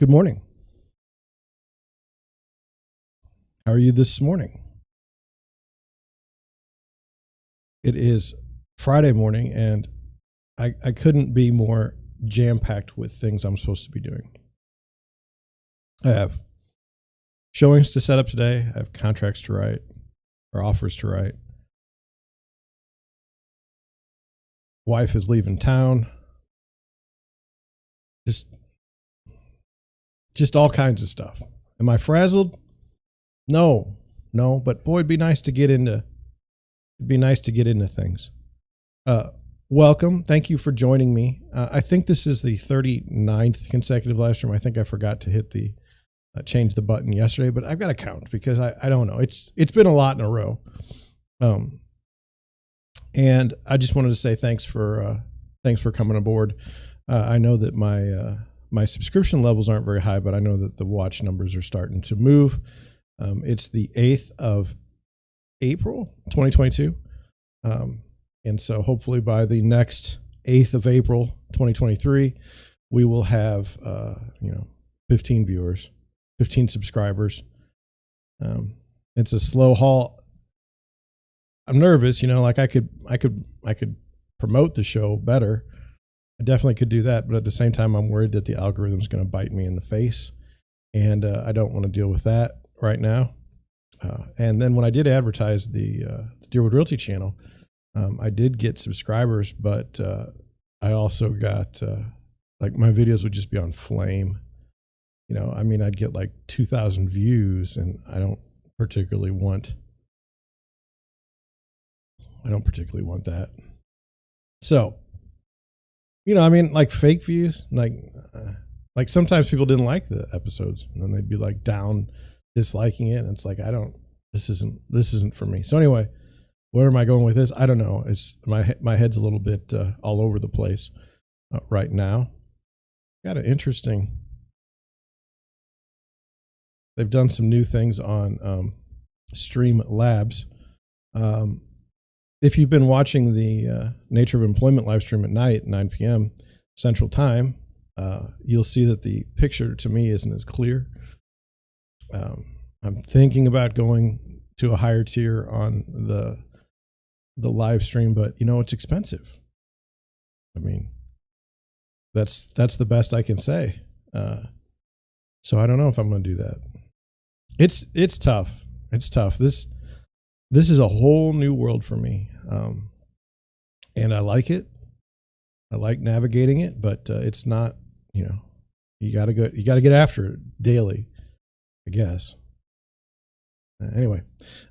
Good morning. How are you this morning? It is Friday morning, and I couldn't be more jam-packed with things I'm supposed to be doing. I have showings to set up today. I have contracts to write or offers to write. Wife is leaving town. Just all kinds of stuff. Am I frazzled? No, but boy, it'd be nice to get into things. Welcome. Thank you for joining me. I think this is the 39th consecutive live stream. I think I forgot to hit the change the button yesterday, but I've got to count because I don't know. It's been a lot in a row. And I just wanted to say thanks for coming aboard. I know that my subscription levels aren't very high, but I know that the watch numbers are starting to move. It's the 8th of April, 2022. And so hopefully by the next 8th of April, 2023, we will have, 15 viewers, 15 subscribers. It's a slow haul. I'm nervous, like I could promote the show better. I definitely could do that. But at the same time, I'm worried that the algorithm is going to bite me in the face. And I don't want to deal with that right now. And then when I did advertise the Deerwood Realty channel, I did get subscribers, but I also got my videos would just be on flame. I'd get like 2,000 views, and I don't particularly want that. So, like fake views, like sometimes people didn't like the episodes, and then they'd be like down disliking it, and it's like this isn't for me. So anyway, where am I going with this? I don't know. It's my head's a little bit all over the place right now. Got an interesting. They've done some new things on Stream Labs. If you've been watching the Nature of Employment live stream at night, 9 p.m. Central Time, you'll see that the picture to me isn't as clear. I'm thinking about going to a higher tier on the live stream, but it's expensive. That's the best I can say. So I don't know if I'm going to do that. It's tough. It's tough. This is a whole new world for me. And I like it. I like navigating it, but it's not, you got to get after it daily, I guess. Anyway,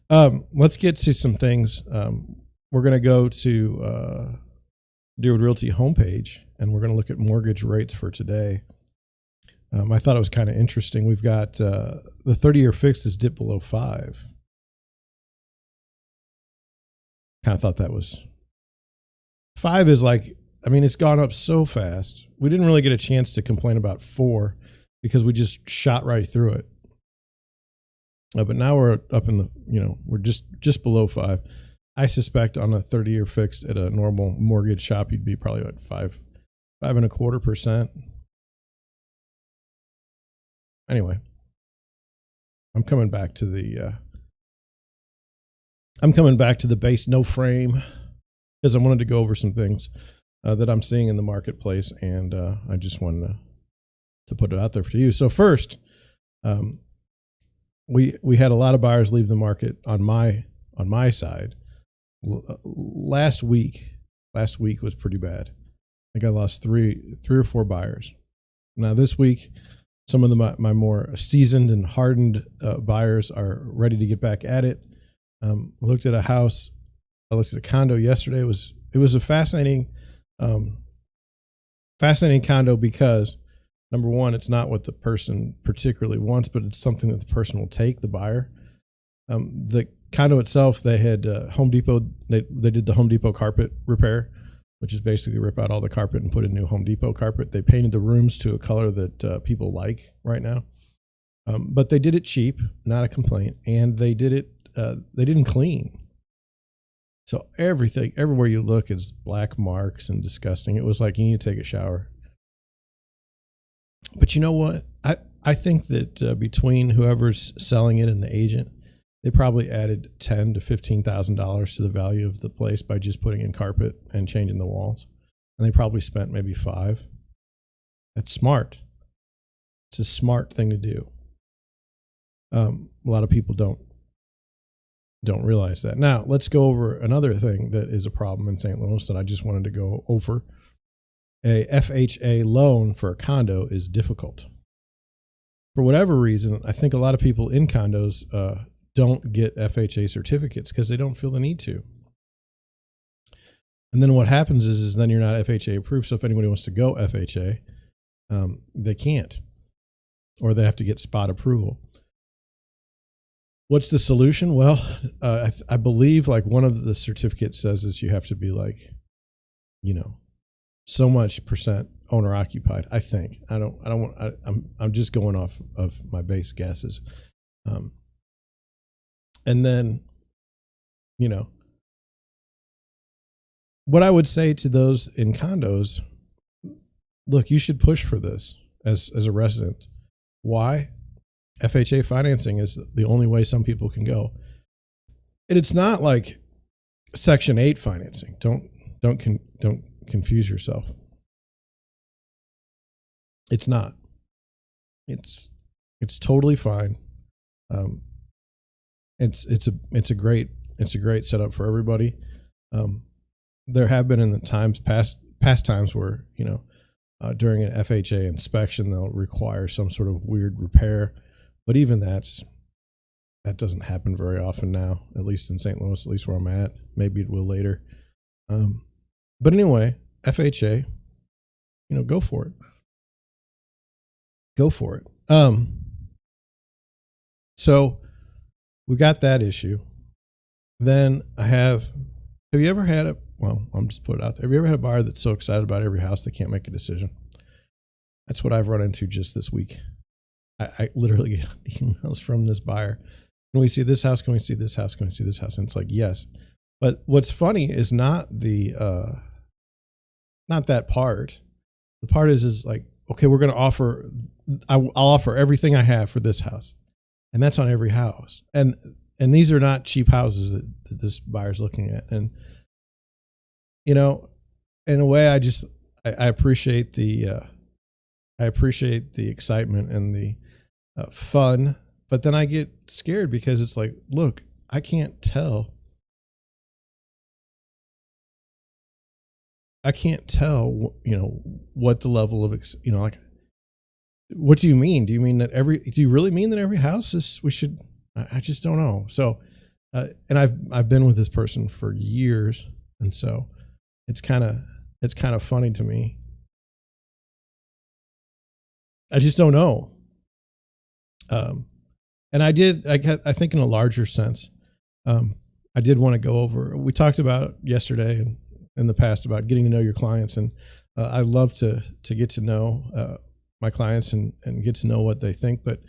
let's get to some things. We're going to go to Deerwood Realty homepage, and we're going to look at mortgage rates for today. I thought it was kind of interesting. We've got the 30-year fixed is dipped below 5. Kind of thought that was 5 is it's gone up so fast. We didn't really get a chance to complain about 4 because we just shot right through it. But now we're up in the, we're just below 5. I suspect on a 30-year fixed at a normal mortgage shop, you'd be probably at 5.25%. Anyway, I'm coming back to the base no frame because I wanted to go over some things that I'm seeing in the marketplace, and I just wanted to put it out there for you. So first, we had a lot of buyers leave the market on my side. Last week was pretty bad. I think I lost three or four buyers. Now this week, some of my more seasoned and hardened buyers are ready to get back at it. Looked at a house. I looked at a condo yesterday. It was a fascinating condo because number one, it's not what the person particularly wants, but it's something that the person will take, the buyer. The condo itself, they had Home Depot. They did the Home Depot carpet repair, which is basically rip out all the carpet and put in new Home Depot carpet. They painted the rooms to a color that people like right now. But they did it cheap, not a complaint. And they did it, they didn't clean. So everywhere you look is black marks and disgusting. It was like you need to take a shower. But you know what? I think that between whoever's selling it and the agent, they probably added $10,000 to $15,000 to the value of the place by just putting in carpet and changing the walls. And they probably spent maybe $5,000. That's smart. It's a smart thing to do. A lot of people don't realize that. Now, let's go over another thing that is a problem in St. Louis that I just wanted to go over. A FHA loan for a condo is difficult. For whatever reason, I think a lot of people in condos don't get FHA certificates because they don't feel the need to. And then what happens is then you're not FHA approved. So if anybody wants to go FHA, they can't, or they have to get spot approval. What's the solution? Well, I believe like one of the certificates says is you have to be like, so much percent owner occupied. I think I'm just going off of my base guesses. And then, what I would say to those in condos, look, you should push for this as a resident. Why? FHA financing is the only way some people can go. And it's not like Section 8 financing. Don't confuse yourself. It's not. It's totally fine. It's a great setup for everybody. There have been in the past times where during an FHA inspection they'll require some sort of weird repair, but even that doesn't happen very often now, at least in St. Louis, at least where I'm at. Maybe it will later. But anyway, FHA, go for it. Go for it. So we got that issue. Then have you ever had I'm just put it out there. Have you ever had a buyer that's so excited about every house they can't make a decision? That's what I've run into just this week. I literally get emails from this buyer. Can we see this house? Can we see this house? Can we see this house? And it's like, yes. But what's funny is not that part. The part is like, okay, we're going to offer, I'll offer everything I have for this house. And that's on every house. And these are not cheap houses that this buyer's looking at. And, in a way, I appreciate the excitement and the fun, but then I get scared because it's like, look, I can't tell. What the level of, like, what do you mean? Do you really mean that every house I just don't know. So, and I've been with this person for years. And so it's kind of funny to me. I just don't know. And I think in a larger sense, I did want to go over, we talked about yesterday and in the past about getting to know your clients. And I love to get to know my clients and get to know what they think. But,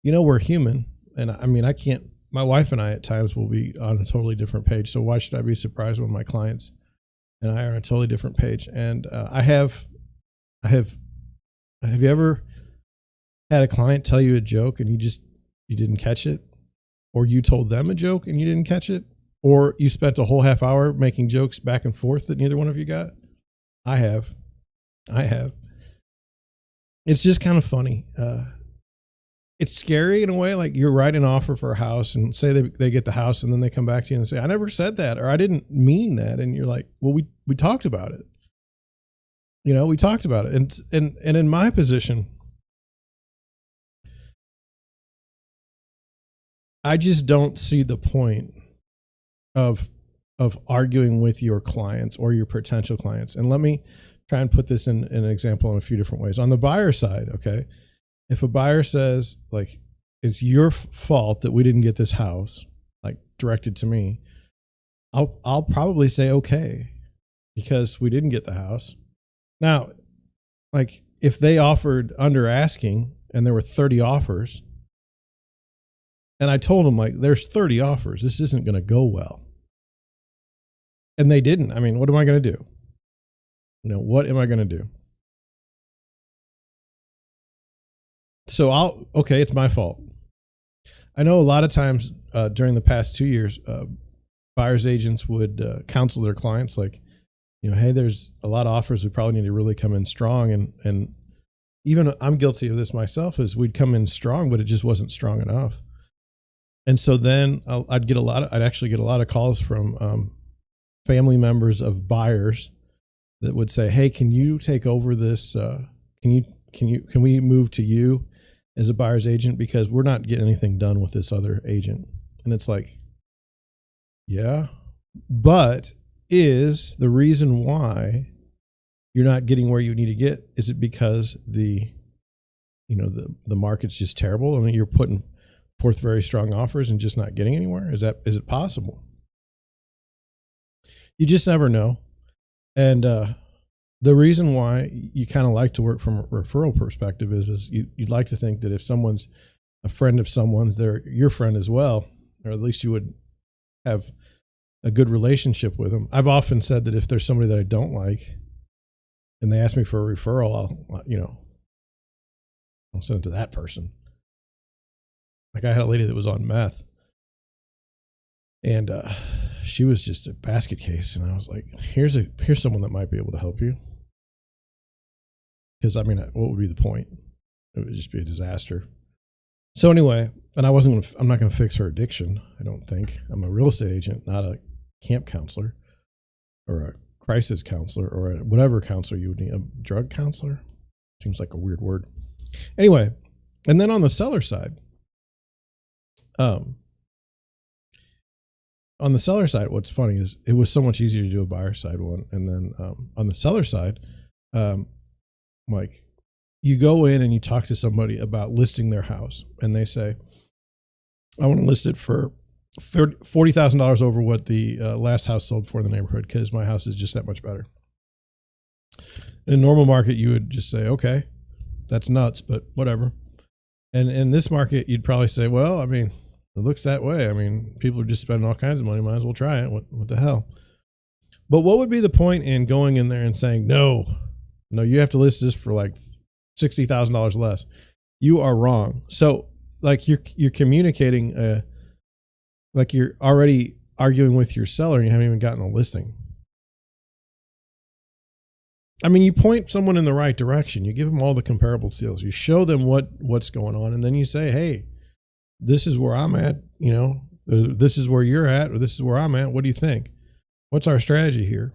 we're human. And my wife and I at times will be on a totally different page. So why should I be surprised when my clients and I are on a totally different page? And have you ever had a client tell you a joke and you didn't catch it? Or you told them a joke and you didn't catch it? Or you spent a whole half hour making jokes back and forth that neither one of you got? I have. It's just kind of funny. It's scary in a way, like you're writing an offer for a house and say they get the house and then they come back to you and say, I never said that, or I didn't mean that. And you're like, well, we talked about it. We talked about it. And in my position, I just don't see the point of arguing with your clients or your potential clients. And let me try and put this in an example in a few different ways. On the buyer side, okay, if a buyer says, like, it's your fault that we didn't get this house, like directed to me, I'll probably say, okay, because we didn't get the house. Now, like, if they offered under asking and there were 30 offers, and I told them, like, there's 30 offers, this isn't going to go well. And they didn't. I mean, what am I going to do? What am I going to do? So okay, it's my fault. I know a lot of times during the past 2 years, buyer's agents would counsel their clients like, hey, there's a lot of offers. We probably need to really come in strong. And even I'm guilty of this myself, is we'd come in strong, but it just wasn't strong enough. And so then I'd actually get a lot of calls from family members of buyers that would say, hey, can you take over this? Can we move to you as a buyer's agent, because we're not getting anything done with this other agent? And it's like, yeah, but is the reason why you're not getting where you need to get, is it because the market's just terrible? I mean, you're putting forth very strong offers and just not getting anywhere? Is it possible? You just never know. And the reason why you kind of like to work from a referral perspective is you'd like to think that if someone's a friend of someone's, they're your friend as well, or at least you would have a good relationship with them. I've often said that if there's somebody that I don't like and they ask me for a referral, I'll send it to that person. Like, I had a lady that was on meth, and she was just a basket case. And I was like, here's someone that might be able to help you. Because, I mean, what would be the point? It would just be a disaster. So anyway, and I'm not going to fix her addiction, I don't think. I'm a real estate agent, not a camp counselor or a crisis counselor or whatever counselor you would need. A drug counselor? Seems like a weird word. Anyway, and then on the seller side, what's funny is it was so much easier to do a buyer side one. And then on the seller side, like, you go in and you talk to somebody about listing their house, and they say, I want to list it for $40,000 over what the last house sold for in the neighborhood, because my house is just that much better. In a normal market, you would just say, okay, that's nuts, but whatever. And in this market, you'd probably say, well, I mean, it looks that way. I mean, people are just spending all kinds of money. Might as well try it. What the hell? But what would be the point in going in there and saying, no, you have to list this for like $60,000 less? You are wrong. So like you're communicating, like you're already arguing with your seller and you haven't even gotten a listing. I mean, you point someone in the right direction. You give them all the comparable deals. You show them what's going on, and then you say, hey, this is where I'm at, this is where you're at, or this is where I'm at. What do you think? What's our strategy here?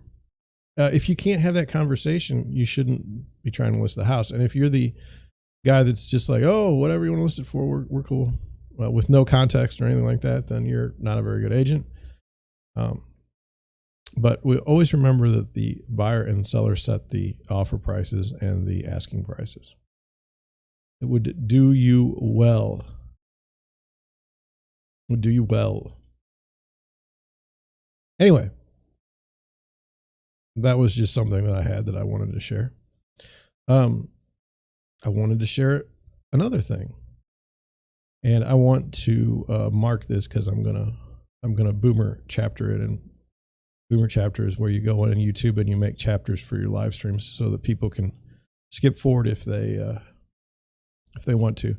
If you can't have that conversation, you shouldn't be trying to list the house. And if you're the guy that's just like, oh, whatever you want to list it for, we're cool, with no context or anything like that, then you're not a very good agent. But we always remember that the buyer and seller set the offer prices and the asking prices. It would do you well. It would do you well. Anyway, that was just something that I had that I wanted to share. I wanted to share another thing, and I want to mark this because I'm gonna boomer chapter it. And boomer chapter is where you go in YouTube and you make chapters for your live streams so that people can skip forward if they want to.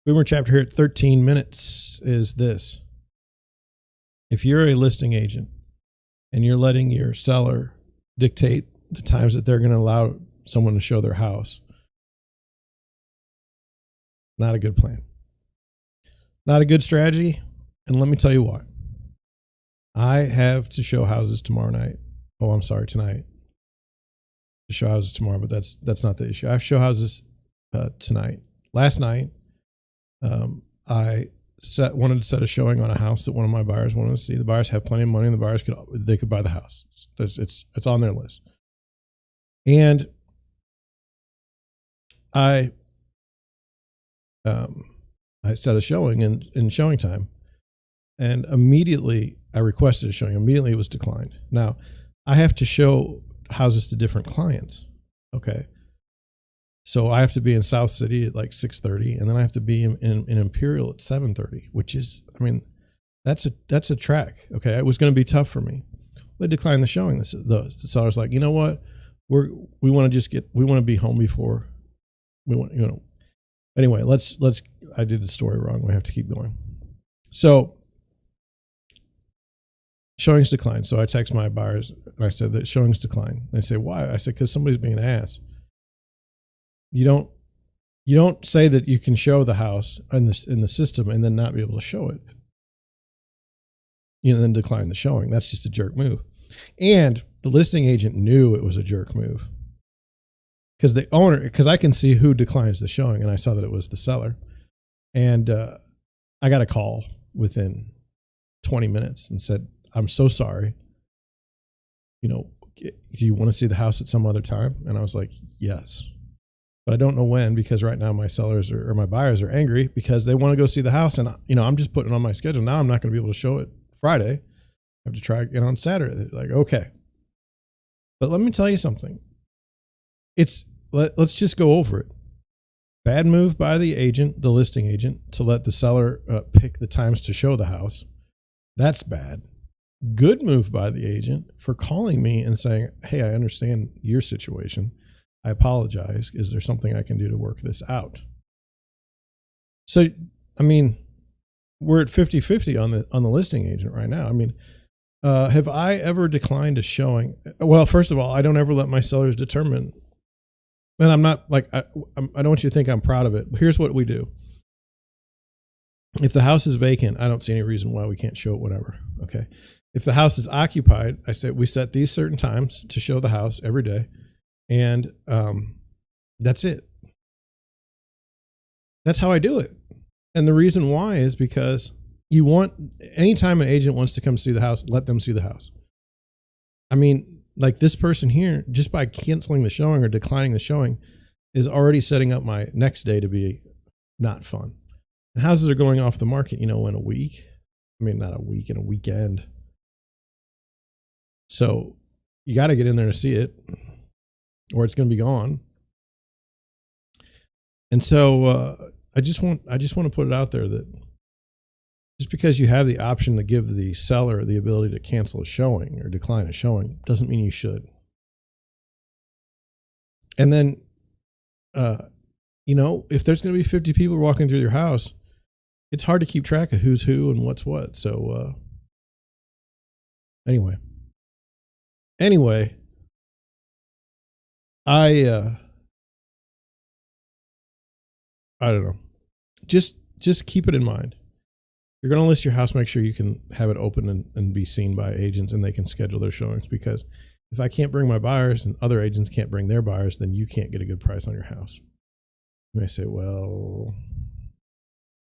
Boomer chapter here at 13 minutes is this: if you're a listing agent and you're letting your seller dictate the times that they're going to allow someone to show their house, not a good plan, not a good strategy. And let me tell you why. I have to show houses tomorrow night. Oh, I'm sorry, tonight. To show houses tomorrow, but that's not the issue. I have to show houses tonight. Last night, I wanted to set a showing on a house that one of my buyers wanted to see. The buyers have plenty of money, and the buyers could buy the house. It's on their list. And I set a showing in showing time, and immediately I requested a showing. Immediately it was declined. Now I have to show houses to different clients. Okay. So I have to be in South City at like 6:30, and then I have to be in Imperial at 7:30, which is, I mean, that's a track. Okay. It was going to be tough for me. They declined the showing. The seller's like, you know what? We want to be home before we want, Anyway, I did the story wrong. We have to keep going. So showings declined. So I text my buyers and I said that showings declined. They say, why? I said, because somebody's being an ass. You don't say that you can show the house in the system and then not be able to show it. Then decline the showing. That's just a jerk move. And the listing agent knew it was a jerk move. Because I can see who declines the showing, and I saw that it was the seller. And I got a call within 20 minutes and said, I'm so sorry. Do you want to see the house at some other time? And I was like, yes. But I don't know when, because right now my sellers or my buyers are angry because they want to go see the house. And, I'm just putting it on my schedule. Now I'm not going to be able to show it Friday. I have to try again on Saturday. They're like, okay. But let me tell you something. Let's just go over it. Bad move by the agent, the listing agent, to let the seller pick the times to show the house. That's bad. Good move by the agent for calling me and saying, hey, I understand your situation. I apologize. Is there something I can do to work this out? So, we're at 50-50 on the listing agent right now. Have I ever declined a showing? Well, first of all, I don't ever let my sellers determine. And I'm not like, I don't want you to think I'm proud of it. Here's what we do. If the house is vacant, I don't see any reason why we can't show it whenever. Okay. If the house is occupied, I say we set these certain times to show the house every day. And that's it. That's how I do it. And the reason why is because anytime an agent wants to come see the house, let them see the house. Like this person here, just by canceling the showing or declining the showing, is already setting up my next day to be not fun. And houses are going off the market, in a week. Not a week, in a weekend. So you got to get in there to see it, or it's going to be gone. And so I just want to put it out there that just because you have the option to give the seller the ability to cancel a showing or decline a showing doesn't mean you should. And then, if there's going to be 50 people walking through your house, it's hard to keep track of who's who and what's what. So, anyway, I don't know. Just keep it in mind. You're going to list your house, make sure you can have it open and be seen by agents and they can schedule their showings, because if I can't bring my buyers and other agents can't bring their buyers, then you can't get a good price on your house. You may say, well,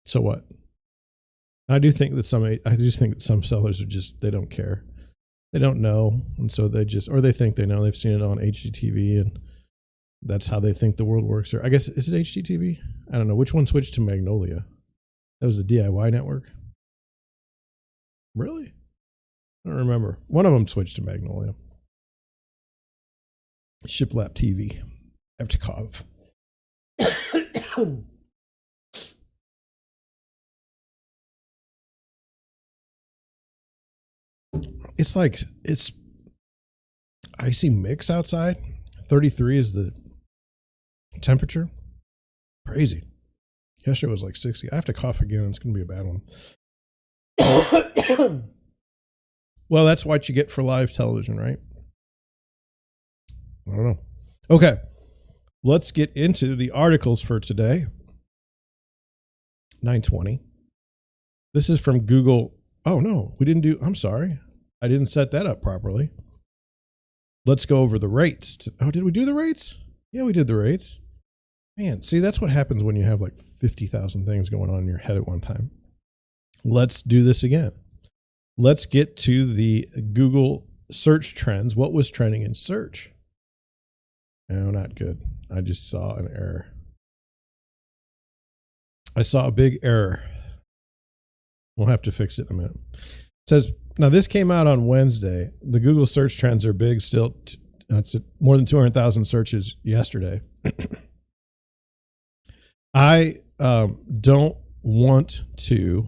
so what? I do think that some sellers are they don't care. They don't know. And so or they think they know. They've seen it on HGTV and that's how they think the world works. Or I guess, is it HGTV? I don't know. Which one switched to Magnolia? That was the DIY network. Really? I don't remember. One of them switched to Magnolia. Shiplap TV. I have to cough. It's icy mix outside. 33 is the temperature. Crazy. Yesterday was like 60. I have to cough again. It's going to be a bad one. Well, that's what you get for live television, right? I don't know. Okay. Let's get into the articles for today. 9:20. This is from Google. Oh, no, I'm sorry. I didn't set that up properly. Let's go over the rates. Did we do the rates? Yeah, we did the rates. Man, see, that's what happens when you have like 50,000 things going on in your head at one time. Let's do this again. Let's get to the Google search trends. What was trending in search? No, not good. I just saw an error. I saw a big error. We'll have to fix it in a minute. It says, now this came out on Wednesday. The Google search trends are big still. That's more than 200,000 searches yesterday. I don't want to,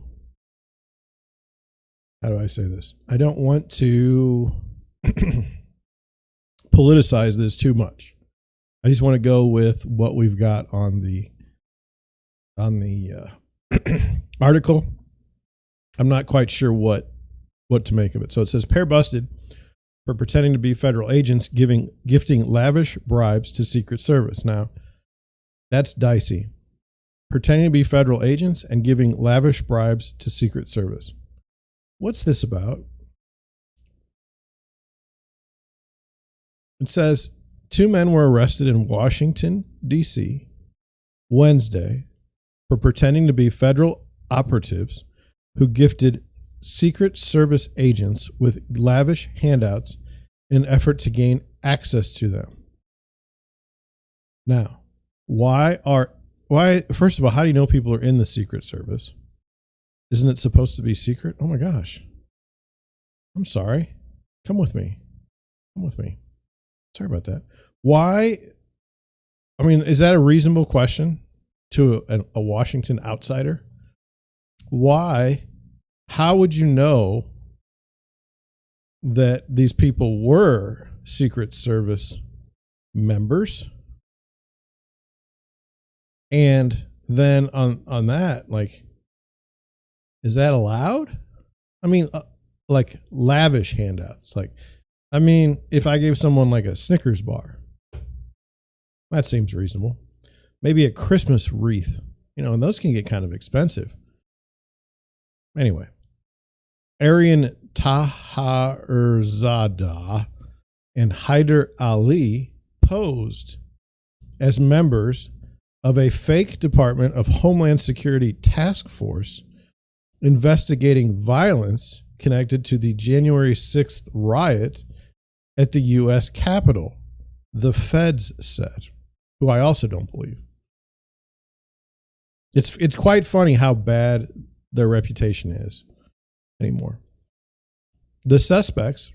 how do I say this? I don't want to politicize this too much. I just want to go with what we've got on the article. I'm not quite sure what to make of it. So it says pair busted for pretending to be federal agents gifting lavish bribes to Secret Service. Now, that's dicey. Pretending to be federal agents and giving lavish bribes to Secret Service. What's this about? It says 2 men were arrested in Washington, D.C. Wednesday for pretending to be federal operatives who gifted Secret Service agents with lavish handouts in an effort to gain access to them. Now, first of all, how do you know people are in the Secret Service? Isn't it supposed to be secret? Oh my gosh. I'm sorry. Come with me. Sorry about that. Why? I mean, is that a reasonable question to a Washington outsider? Why? How would you know that these people were Secret Service members? And then on that, like, is that allowed? I mean, like lavish handouts. Like, I mean, if I gave someone like a Snickers bar, that seems reasonable. Maybe a Christmas wreath, and those can get kind of expensive. Anyway, Aryan Taharzada and Haider Ali posed as members of a fake Department of Homeland Security task force investigating violence connected to the January 6th riot at the U.S. Capitol, the feds said, who I also don't believe. It's quite funny how bad their reputation is anymore. The suspects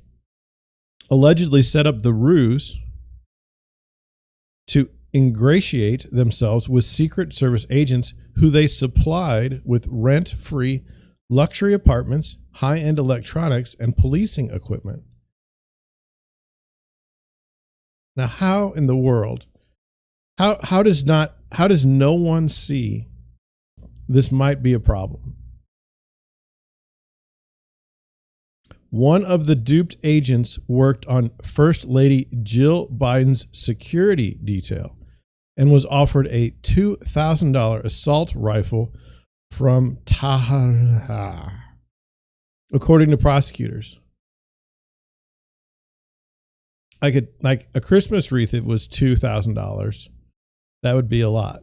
allegedly set up the ruse to ingratiate themselves with Secret Service agents who they supplied with rent-free luxury apartments, high-end electronics, and policing equipment. Now, how in the world, how does no one see this might be a problem? One of the duped agents worked on First Lady Jill Biden's security detail and was offered a $2,000 assault rifle from Tahar, according to prosecutors. Like a Christmas wreath, it was $2,000. That would be a lot.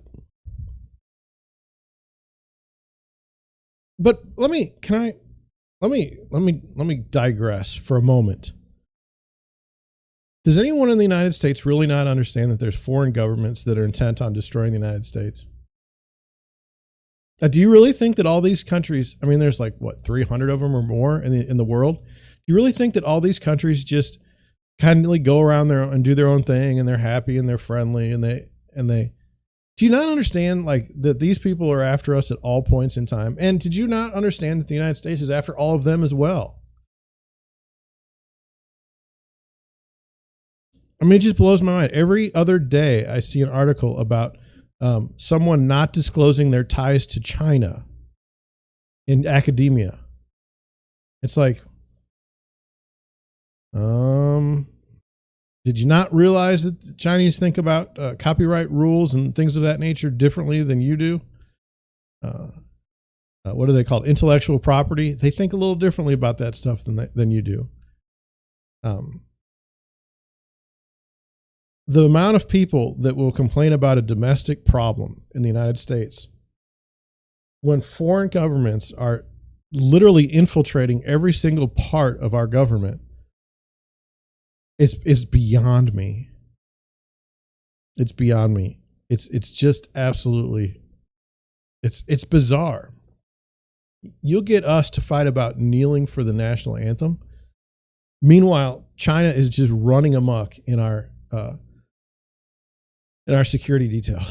But let me digress for a moment. Does anyone in the United States really not understand that there's foreign governments that are intent on destroying the United States? Do you really think that all these countries, I mean, there's like, 300 of them or more in the world? Do you really think that all these countries just kind of go around there and do their own thing and they're happy and they're friendly and they do you not understand that these people are after us at all points in time? And did you not understand that the United States is after all of them as well? I mean, it just blows my mind. Every other day I see an article about someone not disclosing their ties to China in academia. It's like, did you not realize that the Chinese think about copyright rules and things of that nature differently than you do? What are they called? Intellectual property. They think a little differently about that stuff than you do. The amount of people that will complain about a domestic problem in the United States when foreign governments are literally infiltrating every single part of our government is beyond me. It's beyond me. It's just absolutely, it's bizarre. You'll get us to fight about kneeling for the national anthem. Meanwhile, China is just running amok in our security detail.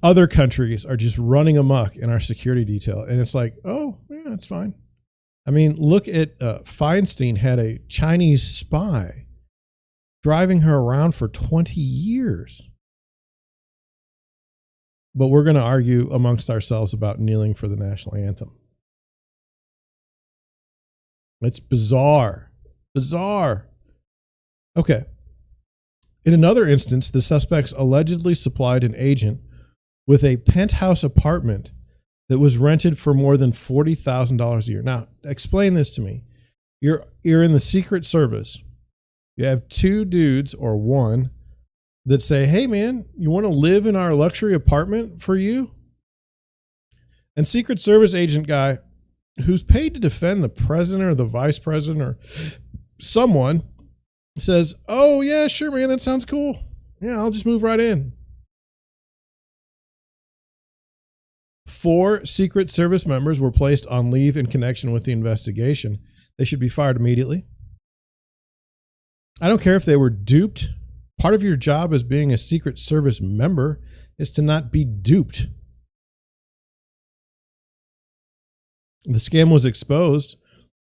Other countries are just running amok in our security detail. And it's like, oh, yeah, it's fine. I mean, look at Feinstein had a Chinese spy driving her around for 20 years. but we're going to argue amongst ourselves about kneeling for the national anthem. It's bizarre. Bizarre. Okay. In another instance, the suspects allegedly supplied an agent with a penthouse apartment that was rented for more than $40,000 a year. Now, explain this to me. You're in the Secret Service. You have two dudes or one that say, hey, man, you want to live in our luxury apartment for you? And Secret Service agent guy who's paid to defend the president or the vice president or someone says, oh, yeah, sure, man, that sounds cool. Yeah, I'll just move right in. 4 Secret Service members were placed on leave in connection with the investigation. They should be fired immediately. I don't care if they were duped. Part of your job as being a Secret Service member is to not be duped. The scam was exposed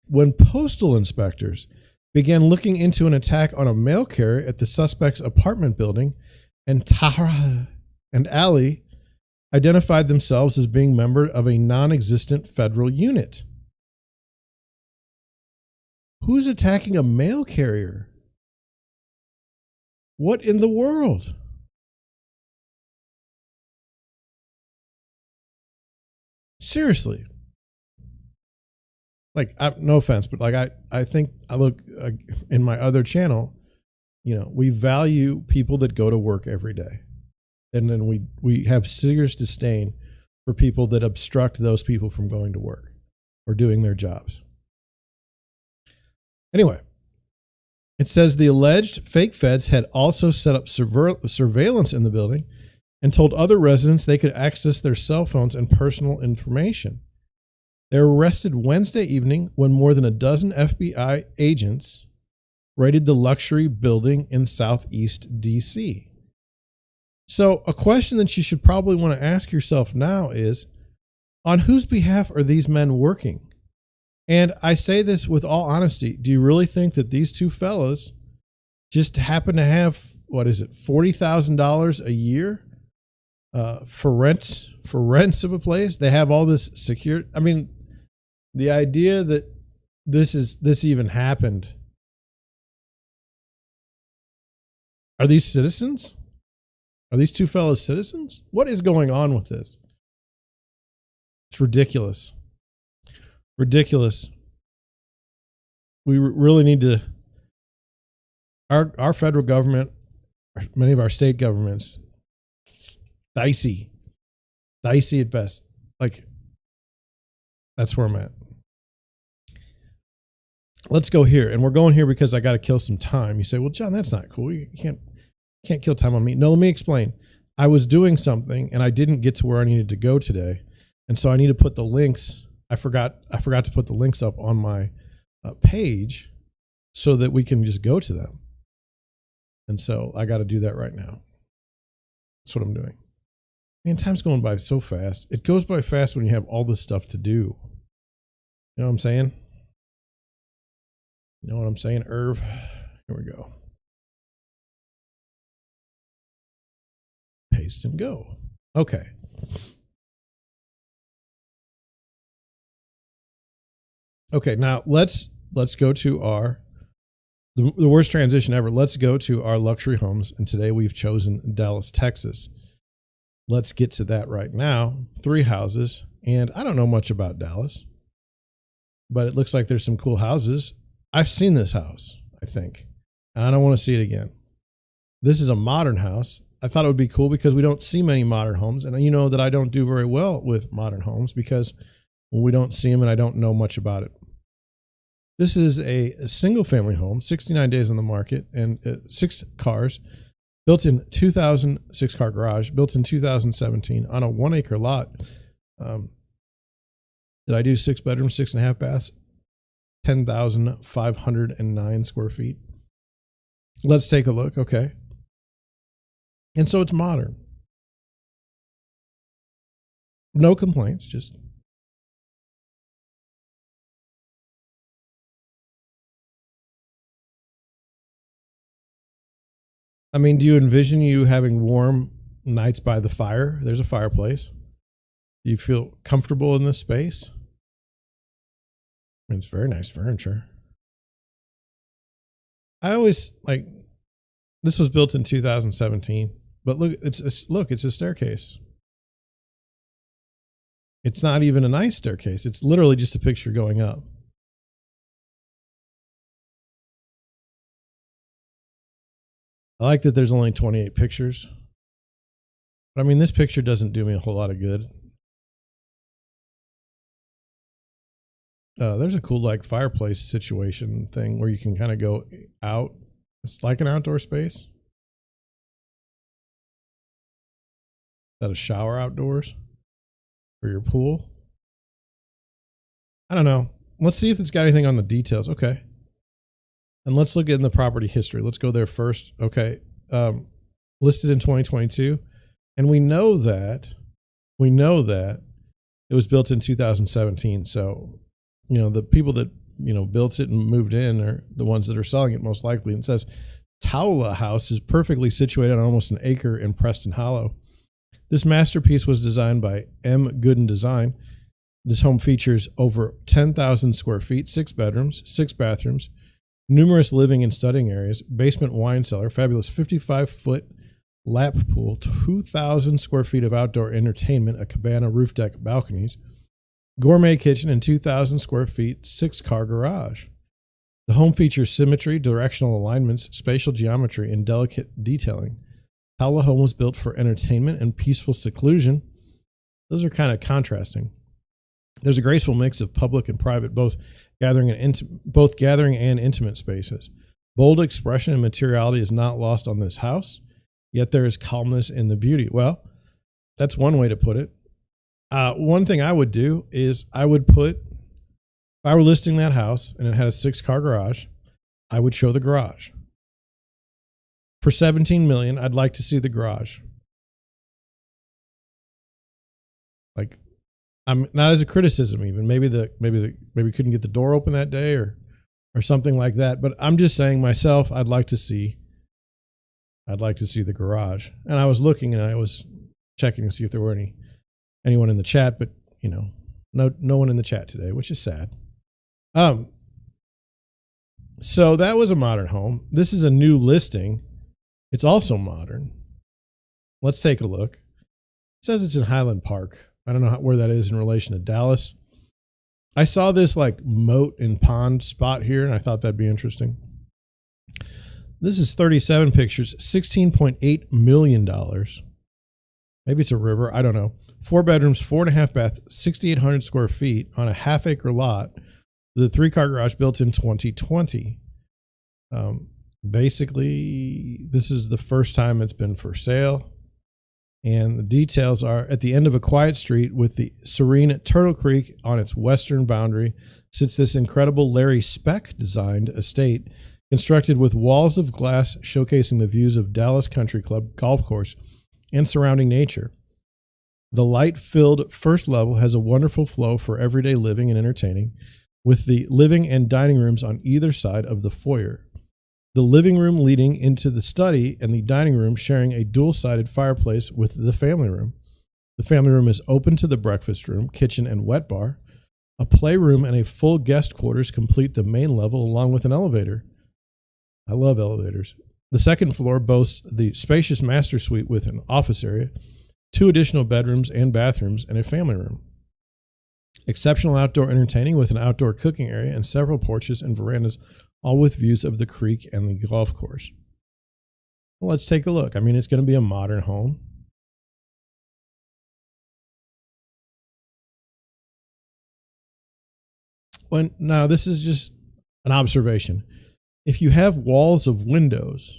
when postal inspectors began looking into an attack on a mail carrier at the suspect's apartment building, and Tara and Ali identified themselves as being member of a non-existent federal unit. Who's attacking a mail carrier? What in the world? Seriously. Like, no offense, but like I think I look in my other channel, we value people that go to work every day. And then we have serious disdain for people that obstruct those people from going to work or doing their jobs. Anyway, it says the alleged fake feds had also set up surveillance in the building and told other residents they could access their cell phones and personal information. They were arrested Wednesday evening when more than a dozen FBI agents raided the luxury building in Southeast DC. So a question that you should probably want to ask yourself now is, on whose behalf are these men working? And I say this with all honesty. Do you really think that these two fellows just happen to have, $40,000 a year for rents of a place? They have all this security. I mean, the idea that this even happened. Are these citizens? Are these two fellows citizens? What is going on with this? It's ridiculous. Ridiculous. We really need to, our federal government, many of our state governments, dicey at best. Like, that's where I'm at. Let's go here. And we're going here because I got to kill some time. You say, well, John, that's not cool. You can't kill time on me. No, let me explain. I was doing something and I didn't get to where I needed to go today. And so I need to put the links. I forgot to put the links up on my page so that we can just go to them. And so I got to do that right now. That's what I'm doing. Man, time's going by so fast. It goes by fast when you have all this stuff to do. You know what I'm saying? You know what I'm saying, Irv? Here we go. Paste and go. Okay. Okay, now let's go to the worst transition ever. Let's go to our luxury homes. And today we've chosen Dallas, Texas. Let's get to that right now. 3 houses. And I don't know much about Dallas, but it looks like there's some cool houses. I've seen this house, I think, and I don't want to see it again. This is a modern house. I thought it would be cool because we don't see many modern homes. And you know that I don't do very well with modern homes because we don't see them and I don't know much about it. This is a single family home, 69 days on the market, and 6 cars, built in 2006 car garage, built in 2017 on a 1 acre lot. Did I do 6 bedrooms, 6.5 baths, 10,509 square feet? Let's take a look. Okay. And so it's modern. No complaints, just. I mean, do you envision you having warm nights by the fire. There's a fireplace. Do you feel comfortable in this space? It's very nice furniture. I always like, this was built in 2017, but look, it's a staircase. It's not even a nice staircase. It's literally just a picture going up. I like that there's only 28 pictures. But I mean, this picture doesn't do me a whole lot of good. There's a cool like fireplace situation thing where you can kind of go out. It's like an outdoor space. Is that a shower outdoors for your pool? I don't know. Let's see if it's got anything on the details. Okay. And let's look at in the property history. Let's go there first. Okay. Listed in 2022. And we know that it was built in 2017. So, you know, the people that, you know, built it and moved in are the ones that are selling it most likely. And it says Taula House is perfectly situated on almost an acre in Preston Hollow. This masterpiece was designed by M. Gooden Design. This home features over 10,000 square feet, 6 bedrooms, 6 bathrooms, numerous living and studying areas, basement wine cellar, fabulous 55-foot lap pool, 2,000 square feet of outdoor entertainment, a cabana, roof deck, balconies, gourmet kitchen, and 2,000 square feet, 6-car garage. The home features symmetry, directional alignments, spatial geometry, and delicate detailing. Taula home was built for entertainment and peaceful seclusion. Those are kind of contrasting. There's a graceful mix of public and private, both gathering and intimate spaces. Bold expression and materiality is not lost on this house, yet there is calmness in the beauty. Well, that's one way to put it. One thing I would do is I would put, if I were listing that house and it had a 6-car garage, I would show the garage. For $17 million, I'd like to see the garage. Like, I'm not as a criticism even. Maybe couldn't get the door open that day or something like that. But I'm just saying myself, I'd like to see the garage. And I was looking and I was checking to see if there were anyone in the chat, but you know, no one in the chat today, which is sad. So that was a modern home. This is a new listing. It's also modern. Let's take a look. It says it's in Highland Park. I don't know where that is in relation to Dallas. I saw this like moat and pond spot here, and I thought that'd be interesting. This is 37 pictures, $16.8 million. Maybe it's a river. I don't know. 4 bedrooms, 4.5 bath, 6,800 square feet on a half-acre lot with a 3-car garage built in 2020. Basically, this is the first time it's been for sale. And the details are at the end of a quiet street with the serene Turtle Creek on its western boundary sits this incredible Larry Speck designed estate constructed with walls of glass showcasing the views of Dallas Country Club golf course and surrounding nature. The light-filled first level has a wonderful flow for everyday living and entertaining, with the living and dining rooms on either side of the foyer. The living room leading into the study and the dining room sharing a dual-sided fireplace with the family room. The family room is open to the breakfast room, kitchen, and wet bar. A playroom and a full guest quarters complete the main level along with an elevator. I love elevators. The second floor boasts the spacious master suite with an office area, 2 additional bedrooms and bathrooms, and a family room. Exceptional outdoor entertaining with an outdoor cooking area and several porches and verandas, all with views of the creek and the golf course. Well, let's take a look. I mean, it's going to be a modern home. Now, this is just an observation. If you have walls of windows,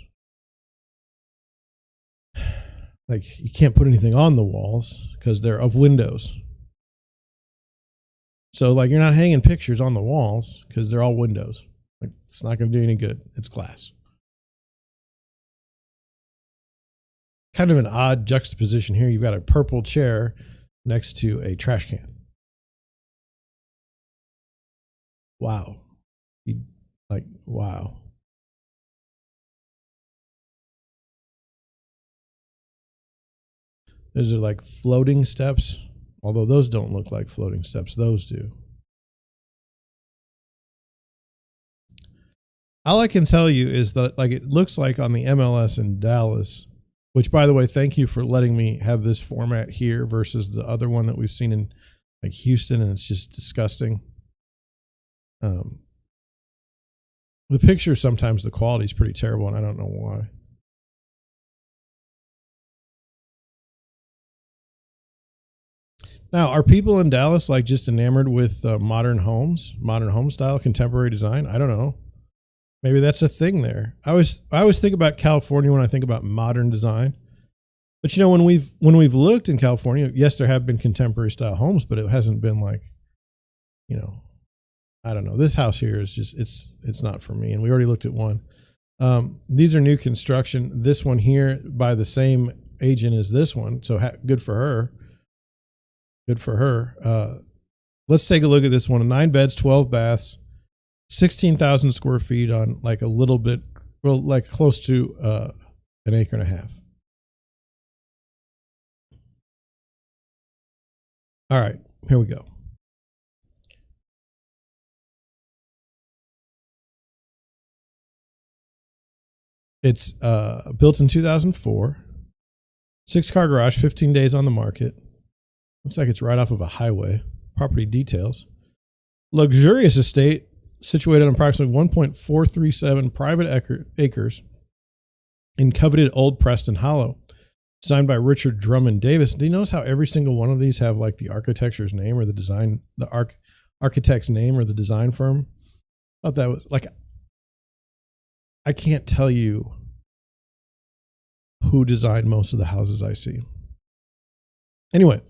like you can't put anything on the walls because they're of windows. So like you're not hanging pictures on the walls because they're all windows. Like it's not going to do any good. It's glass. Kind of an odd juxtaposition here. You've got a purple chair next to a trash can. Wow. Wow. Those are like floating steps, although those don't look like floating steps. Those do. All I can tell you is that, like, it looks like on the MLS in Dallas, which, by the way, thank you for letting me have this format here versus the other one that we've seen in like Houston, and it's just disgusting. The picture, sometimes the quality is pretty terrible, and I don't know why. Now, are people in Dallas like just enamored with modern home style, contemporary design? I don't know. Maybe that's a thing there. I always think about California when I think about modern design. But you know, when we've looked in California, yes, there have been contemporary style homes, but it hasn't been like, you know, I don't know. This house here is just it's not for me, and we already looked at one. These are new construction. This one here by the same agent as this one, so good for her. Good for her. Let's take a look at this one. 9 beds, 12 baths, 16,000 square feet on like a little bit, well, like close to an acre and a half. All right, here we go. It's built in 2004, 6-car garage, 15 days on the market. Looks like it's right off of a highway. Property details. Luxurious estate situated on approximately 1.437 private acres in coveted Old Preston Hollow. Designed by Richard Drummond Davis. Do you notice how every single one of these have like the architecture's name or the design, the architect's name or the design firm? I thought that was like, I can't tell you who designed most of the houses I see. Anyway,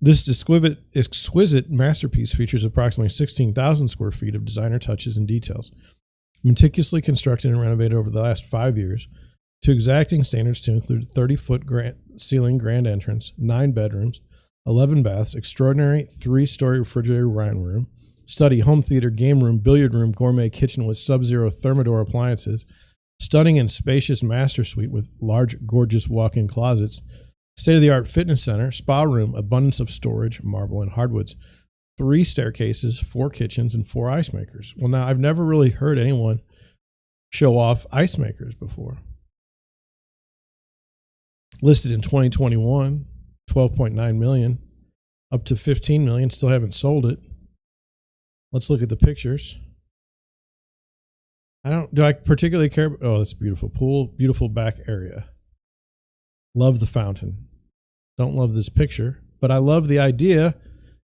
this exquisite masterpiece features approximately 16,000 square feet of designer touches and details, meticulously constructed and renovated over the last 5 years to exacting standards to include 30-foot ceiling grand entrance, 9 bedrooms, 11 baths, extraordinary 3-story refrigerator wine room, study, home theater, game room, billiard room, gourmet kitchen with sub-zero Thermador appliances, stunning and spacious master suite with large, gorgeous walk-in closets, state-of-the-art fitness center, spa room, abundance of storage, marble and hardwoods, 3 staircases, 4 kitchens, and 4 ice makers. Well, now, I've never really heard anyone show off ice makers before. Listed in 2021, 12.9 million, up to 15 million. Still haven't sold it. Let's look at the pictures. Do I particularly care? Oh, that's a beautiful pool, beautiful back area. Love the fountain. Don't love this picture, but I love the idea.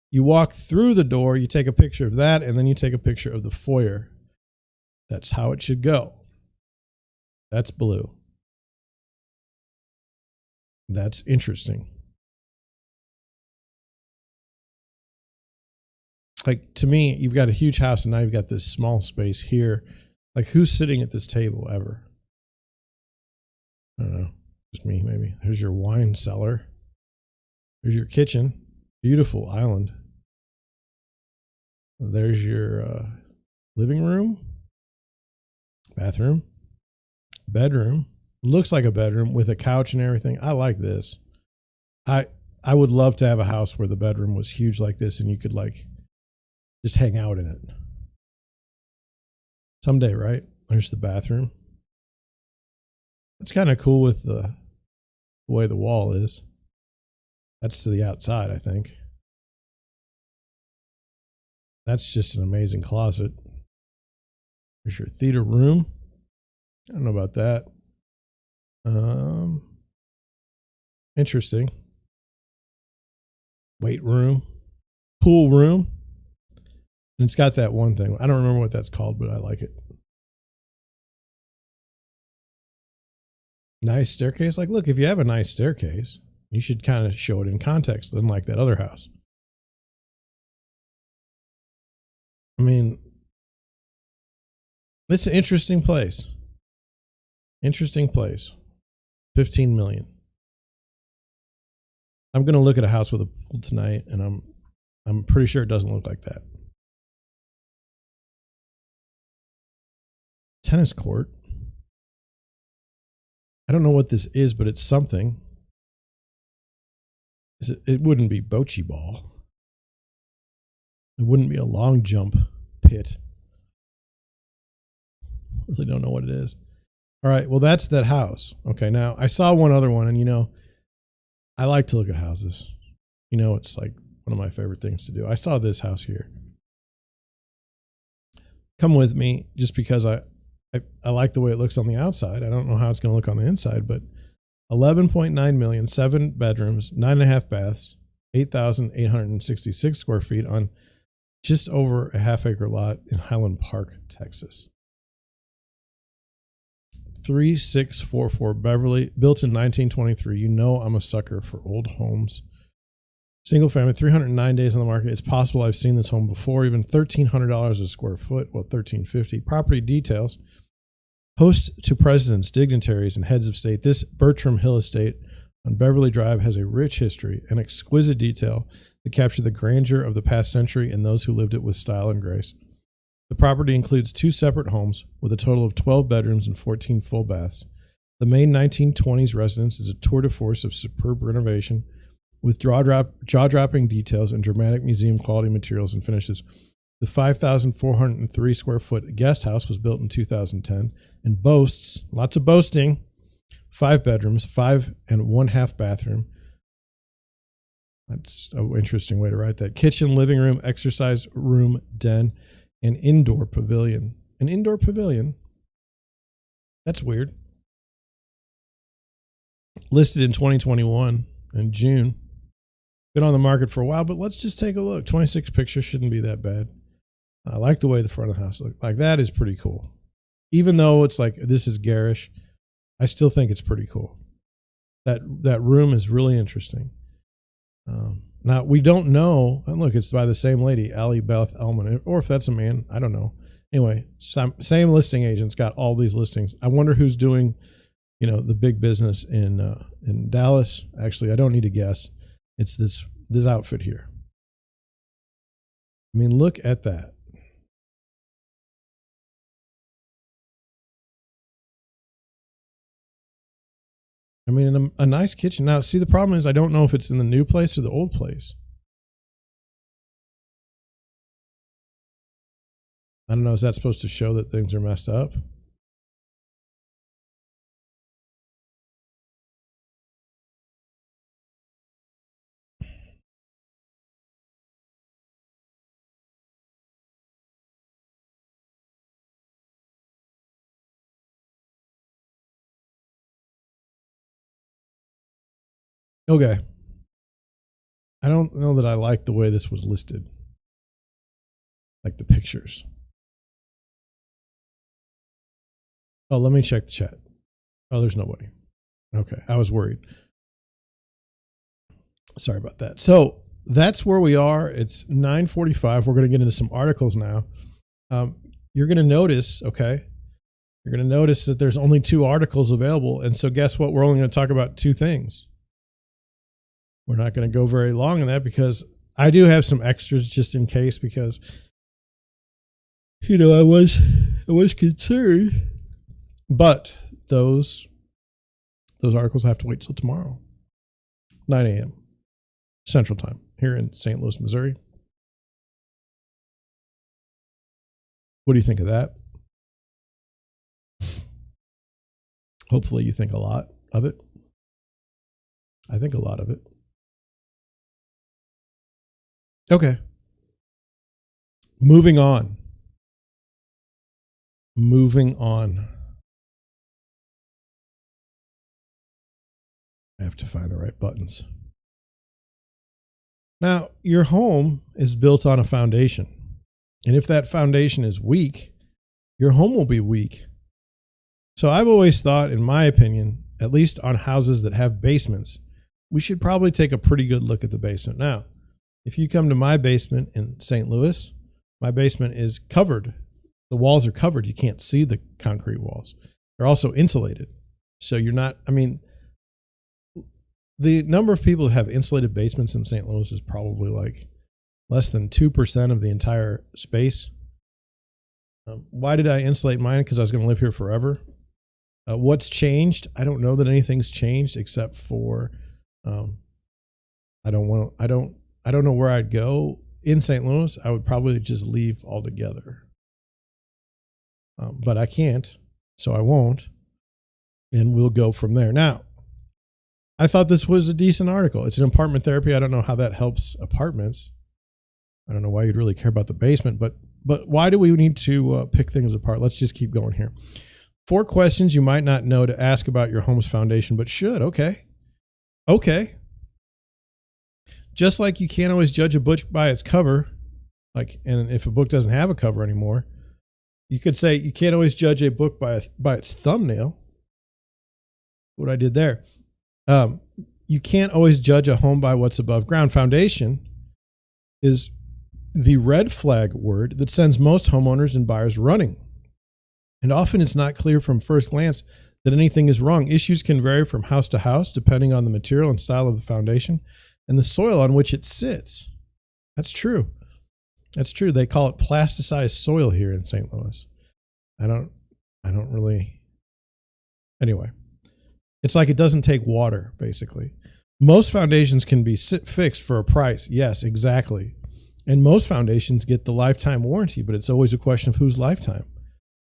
You walk through the door, you take a picture of that, and then you take a picture of the foyer. That's how it should go. That's blue. That's interesting. Like, to me, you've got a huge house and now you've got this small space here. Like, who's sitting at this table ever? I don't know. Just me, maybe. There's your wine cellar. There's your kitchen. Beautiful island. There's your living room, bathroom, bedroom. Looks like a bedroom with a couch and everything. I like this. I would love to have a house where the bedroom was huge like this and you could like just hang out in it. Someday, right? There's the bathroom. It's kind of cool with the way the wall is. That's to the outside, I think. That's just an amazing closet. There's your theater room. I don't know about that. Interesting. Weight room, pool room. And it's got that one thing. I don't remember what that's called, but I like it. Nice staircase. Like, look, if you have a nice staircase, you should kind of show it in context, unlike that other house. I mean, it's an interesting place. Interesting place. 15 million. I'm going to look at a house with a pool tonight, and I'm pretty sure it doesn't look like that. Tennis court. I don't know what this is, but it's something. It wouldn't be bocce ball. It wouldn't be a long jump pit. Really don't know what it is. All right, well, that's that house. Okay, now I saw one other one, and I like to look at houses. It's like one of my favorite things to do. I saw this house here. Come with me, just because I like the way it looks on the outside. I don't know how it's going to look on the inside, but 11.9 million, 7 bedrooms, 9.5 baths, 8,866 square feet on just over a half-acre lot in Highland Park, Texas. 3644 Beverly, built in 1923. I'm a sucker for old homes. Single family, 309 days on the market. It's possible I've seen this home before, even $1,300 a square foot, well, $1,350. Property details. Host to presidents, dignitaries, and heads of state, this Bertram Hill estate on Beverly Drive has a rich history and exquisite detail that capture the grandeur of the past century and those who lived it with style and grace. The property includes 2 separate homes with a total of 12 bedrooms and 14 full baths. The main 1920s residence is a tour de force of superb renovation with jaw-dropping details and dramatic museum-quality materials and finishes. The 5,403 square foot guest house was built in 2010 and boasts, lots of boasting, 5 bedrooms, 5 and 1/2 bathroom. That's an interesting way to write that. Kitchen, living room, exercise room, den, and indoor pavilion. An indoor pavilion? That's weird. Listed in 2021 in June. Been on the market for a while, but let's just take a look. 26 pictures shouldn't be that bad. I like the way the front of the house looks. Like, that is pretty cool. Even though it's like, this is garish, I still think it's pretty cool. That room is really interesting. Now, we don't know, and look, it's by the same lady, Allie Beth Elman, or if that's a man, I don't know. Anyway, same listing agent's got all these listings. I wonder who's doing, the big business in Dallas. Actually, I don't need to guess. It's this outfit here. I mean, look at that. I mean, a nice kitchen. Now, see, the problem is I don't know if it's in the new place or the old place. I don't know. Is that supposed to show that things are messed up? Okay. I don't know that I like the way this was listed. Like the pictures. Oh, let me check the chat. Oh, there's nobody. Okay. I was worried. Sorry about that. So that's where we are. It's 9:45. We're going to get into some articles now. You're going to notice, okay? You're going to notice that there's only 2 articles available. And so guess what? We're only going to talk about 2 things. We're not going to go very long in that because I do have some extras just in case, because I was concerned, but those articles have to wait till tomorrow, 9 a.m. Central Time here in St. Louis, Missouri. What do you think of that? Hopefully you think a lot of it. I think a lot of it. Okay. Moving on. I have to find the right buttons. Now, your home is built on a foundation. And if that foundation is weak, your home will be weak. So I've always thought, in my opinion, at least on houses that have basements, we should probably take a pretty good look at the basement. Now, if you come to my basement in St. Louis, my basement is covered. The walls are covered. You can't see the concrete walls. They're also insulated. So you're not, the number of people that have insulated basements in St. Louis is probably like less than 2% of the entire space. Why did I insulate mine? Because I was going to live here forever. What's changed? I don't know that anything's changed except for I don't know where I'd go in St. Louis. I would probably just leave altogether. But I can't, so I won't. And we'll go from there. Now, I thought this was a decent article. It's an apartment therapy. I don't know how that helps apartments. I don't know why you'd really care about the basement, but why do we need to pick things apart? Let's just keep going here. 4 questions you might not know to ask about your home's foundation, but should. Okay. Just like you can't always judge a book by its cover, and if a book doesn't have a cover anymore, you could say you can't always judge a book by its thumbnail. What I did there. You can't always judge a home by what's above ground. Foundation is the red flag word that sends most homeowners and buyers running. And often it's not clear from first glance that anything is wrong. Issues can vary from house to house depending on the material and style of the foundation and the soil on which it sits. That's true. They call it plasticized soil here in St. Louis. I don't really. Anyway, it's like it doesn't take water, basically. Most foundations can be fixed for a price. Yes, exactly. And most foundations get the lifetime warranty, but it's always a question of whose lifetime.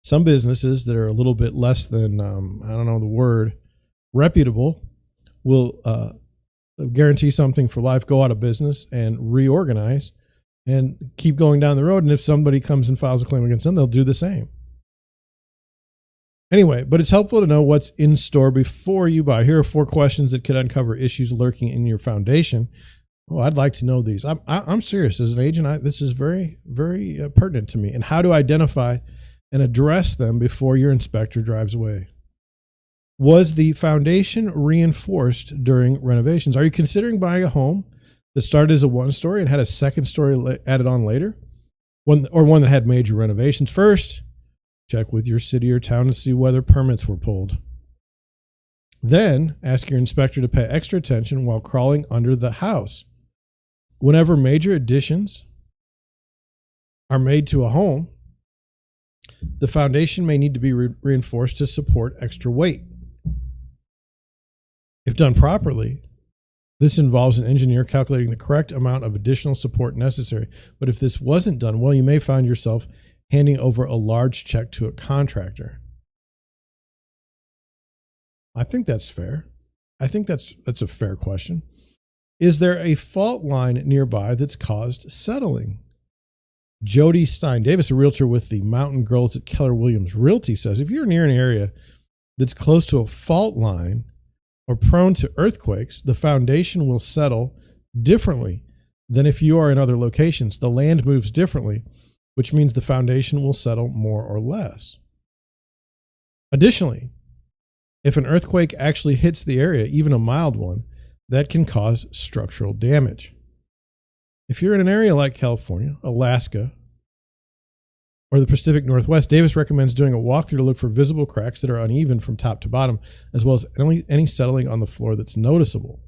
Some businesses that are a little bit less than, I don't know the word, reputable, will guarantee something for life, go out of business and reorganize and keep going down the road. And if somebody comes and files a claim against them, they'll do the same. Anyway, but it's helpful to know what's in store before you buy. Here are 4 questions that could uncover issues lurking in your foundation. Oh, I'd like to know these. I'm serious. As an agent, this is very, very pertinent to me. And how to identify and address them before your inspector drives away. Was the foundation reinforced during renovations? Are you considering buying a home that started as a 1-story and had a 2nd story added on later? One that had major renovations? First, check with your city or town to see whether permits were pulled. Then, ask your inspector to pay extra attention while crawling under the house. Whenever major additions are made to a home, the foundation may need to be reinforced to support extra weight. If done properly, this involves an engineer calculating the correct amount of additional support necessary. But if this wasn't done well, you may find yourself handing over a large check to a contractor. I think that's fair. I think that's a fair question. Is there a fault line nearby that's caused settling? Jody Stein Davis, a realtor with the Mountain Girls at Keller Williams Realty, says if you're near an area that's close to a fault line or prone to earthquakes, the foundation will settle differently than if you are in other locations. The land moves differently, which means the foundation will settle more or less. Additionally, if an earthquake actually hits the area, even a mild one, that can cause structural damage. If you're in an area like California, Alaska, or the Pacific Northwest, Davis recommends doing a walkthrough to look for visible cracks that are uneven from top to bottom, as well as any settling on the floor that's noticeable.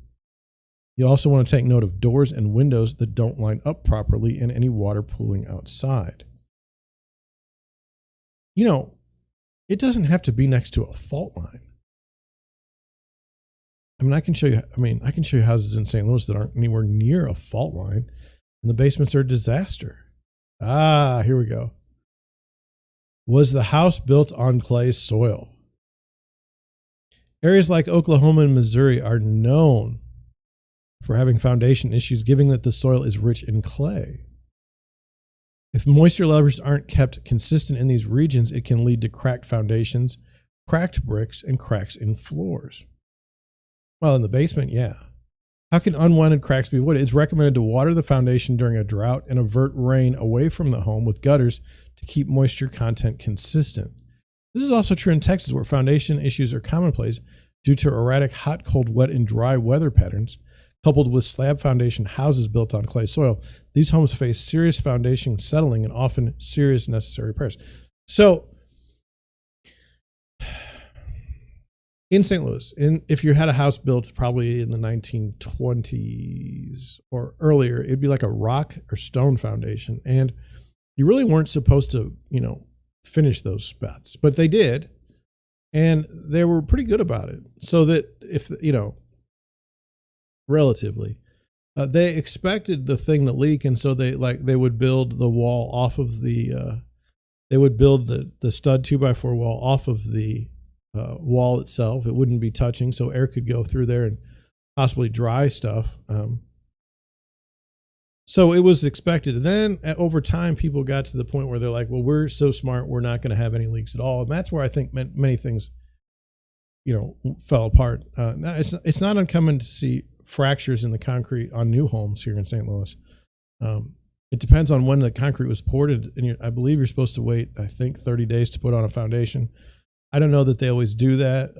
You also want to take note of doors and windows that don't line up properly and any water pooling outside. You know, it doesn't have to be next to a fault line. I can show you houses in St. Louis that aren't anywhere near a fault line, and the basements are a disaster. Here we go. Was the house built on clay soil? Areas like Oklahoma and Missouri are known for having foundation issues, given that the soil is rich in clay. If moisture levels aren't kept consistent in these regions, it can lead to cracked foundations, cracked bricks, and cracks in floors. Well, in the basement, yeah. How can unwanted cracks be avoided? It's recommended to water the foundation during a drought and avert rain away from the home with gutters to keep moisture content consistent. This is also true in Texas, where foundation issues are commonplace due to erratic hot, cold, wet, and dry weather patterns, coupled with slab foundation houses built on clay soil. These homes face serious foundation settling and often serious necessary repairs. So, in St. Louis, if you had a house built probably in the 1920s or earlier, it'd be like a rock or stone foundation. And you really weren't supposed to, finish those spots, but they did. And they were pretty good about it. So that if, relatively, They expected the thing to leak, and so they would build the wall off of the. They would build the stud 2x4 wall off of the wall itself. It wouldn't be touching, so air could go through there and possibly dry stuff. So it was expected. And then over time, people got to the point where they're like, well, we're so smart, we're not going to have any leaks at all. And that's where I think many things, fell apart. It's not uncommon to see fractures in the concrete on new homes here in St. Louis. It depends on when the concrete was poured. And I believe you're supposed to wait, I think, 30 days to put on a foundation. I don't know that they always do that.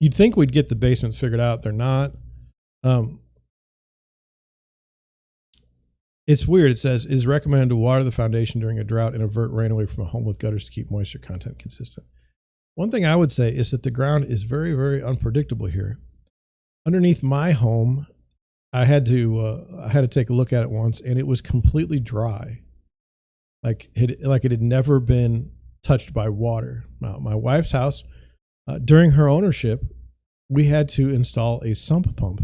You'd think we'd get the basements figured out. They're not. It's weird. It says, it is recommended to water the foundation during a drought and avert rain away from a home with gutters to keep moisture content consistent. One thing I would say is that the ground is very, very unpredictable here. Underneath my home, I had to take a look at it once, and it was completely dry. Like it had never been touched by water. Now, my wife's house, during her ownership, we had to install a sump pump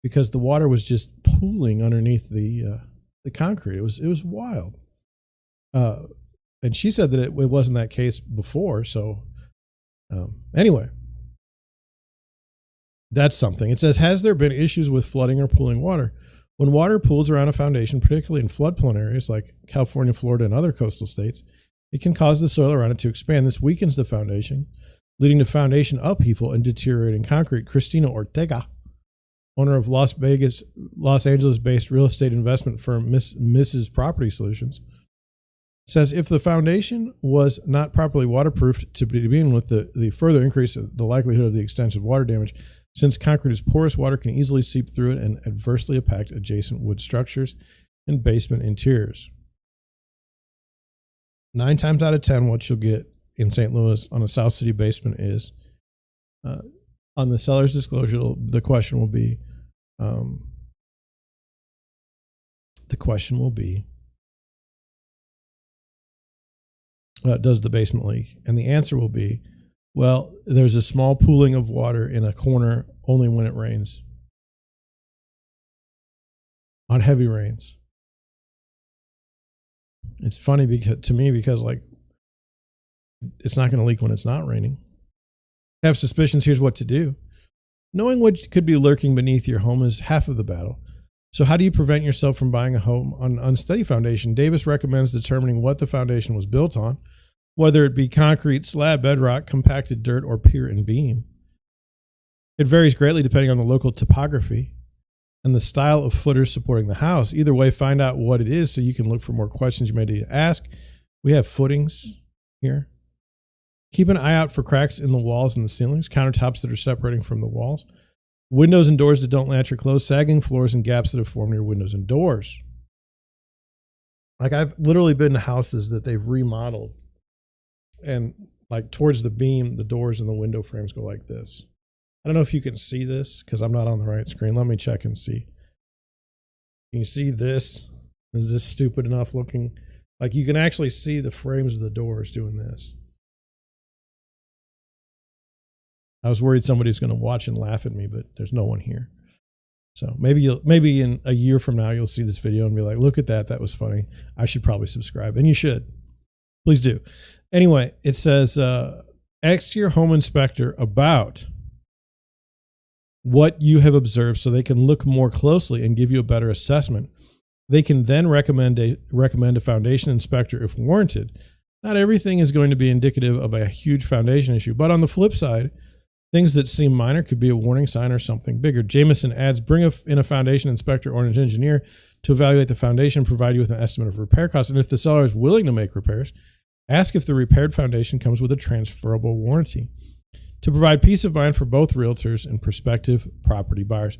because the water was just pooling underneath the concrete. It was wild. And she said that it wasn't that case before. So anyway, that's something. It says, has there been issues with flooding or pooling water? When water pools around a foundation, particularly in floodplain areas like California, Florida, and other coastal states, it can cause the soil around it to expand. This weakens the foundation, leading to foundation upheaval and deteriorating concrete. Christina Ortega, owner of Los Angeles-based real estate investment firm Mrs. Property Solutions, says if the foundation was not properly waterproofed to begin with, the further increase the likelihood of the extensive water damage. Since concrete is porous, water can easily seep through it and adversely impact adjacent wood structures and basement interiors. 9 times out of 10, what you'll get in St. Louis on a South City basement is, on the seller's disclosure, the question will be, does the basement leak? And the answer will be, well, there's a small pooling of water in a corner only when it rains, on heavy rains. It's funny because like it's not going to leak when it's not raining. Have suspicions, here's what to do. Knowing what could be lurking beneath your home is half of the battle. So how do you prevent yourself from buying a home on an unsteady foundation? Davis recommends determining what the foundation was built on, whether it be concrete, slab, bedrock, compacted dirt, or pier and beam. It varies greatly depending on the local topography and the style of footers supporting the house. Either way, find out what it is so you can look for more questions you may need to ask. We have footings here. Keep an eye out for cracks in the walls and the ceilings, countertops that are separating from the walls, windows and doors that don't latch or close, sagging floors and gaps that have formed near windows and doors. Like I've literally been to houses that they've remodeled, and like towards the beam, the doors and the window frames go like this. I don't know if you can see this because I'm not on the right screen. Let me check and see. Can you see this? Is this stupid enough looking? Like you can actually see the frames of the doors doing this. I was worried somebody's going to watch and laugh at me, but there's no one here. So maybe in a year from now, you'll see this video and be like, look at that. That was funny. I should probably subscribe. And you should. Please do. Anyway, it says, ask your home inspector about what you have observed so they can look more closely and give you a better assessment. They can then recommend a foundation inspector if warranted. Not everything is going to be indicative of a huge foundation issue, but on the flip side, things that seem minor could be a warning sign or something bigger. Jameson adds, bring in a foundation inspector or an engineer to evaluate the foundation and provide you with an estimate of repair costs. And if the seller is willing to make repairs, ask if the repaired foundation comes with a transferable warranty to provide peace of mind for both realtors and prospective property buyers.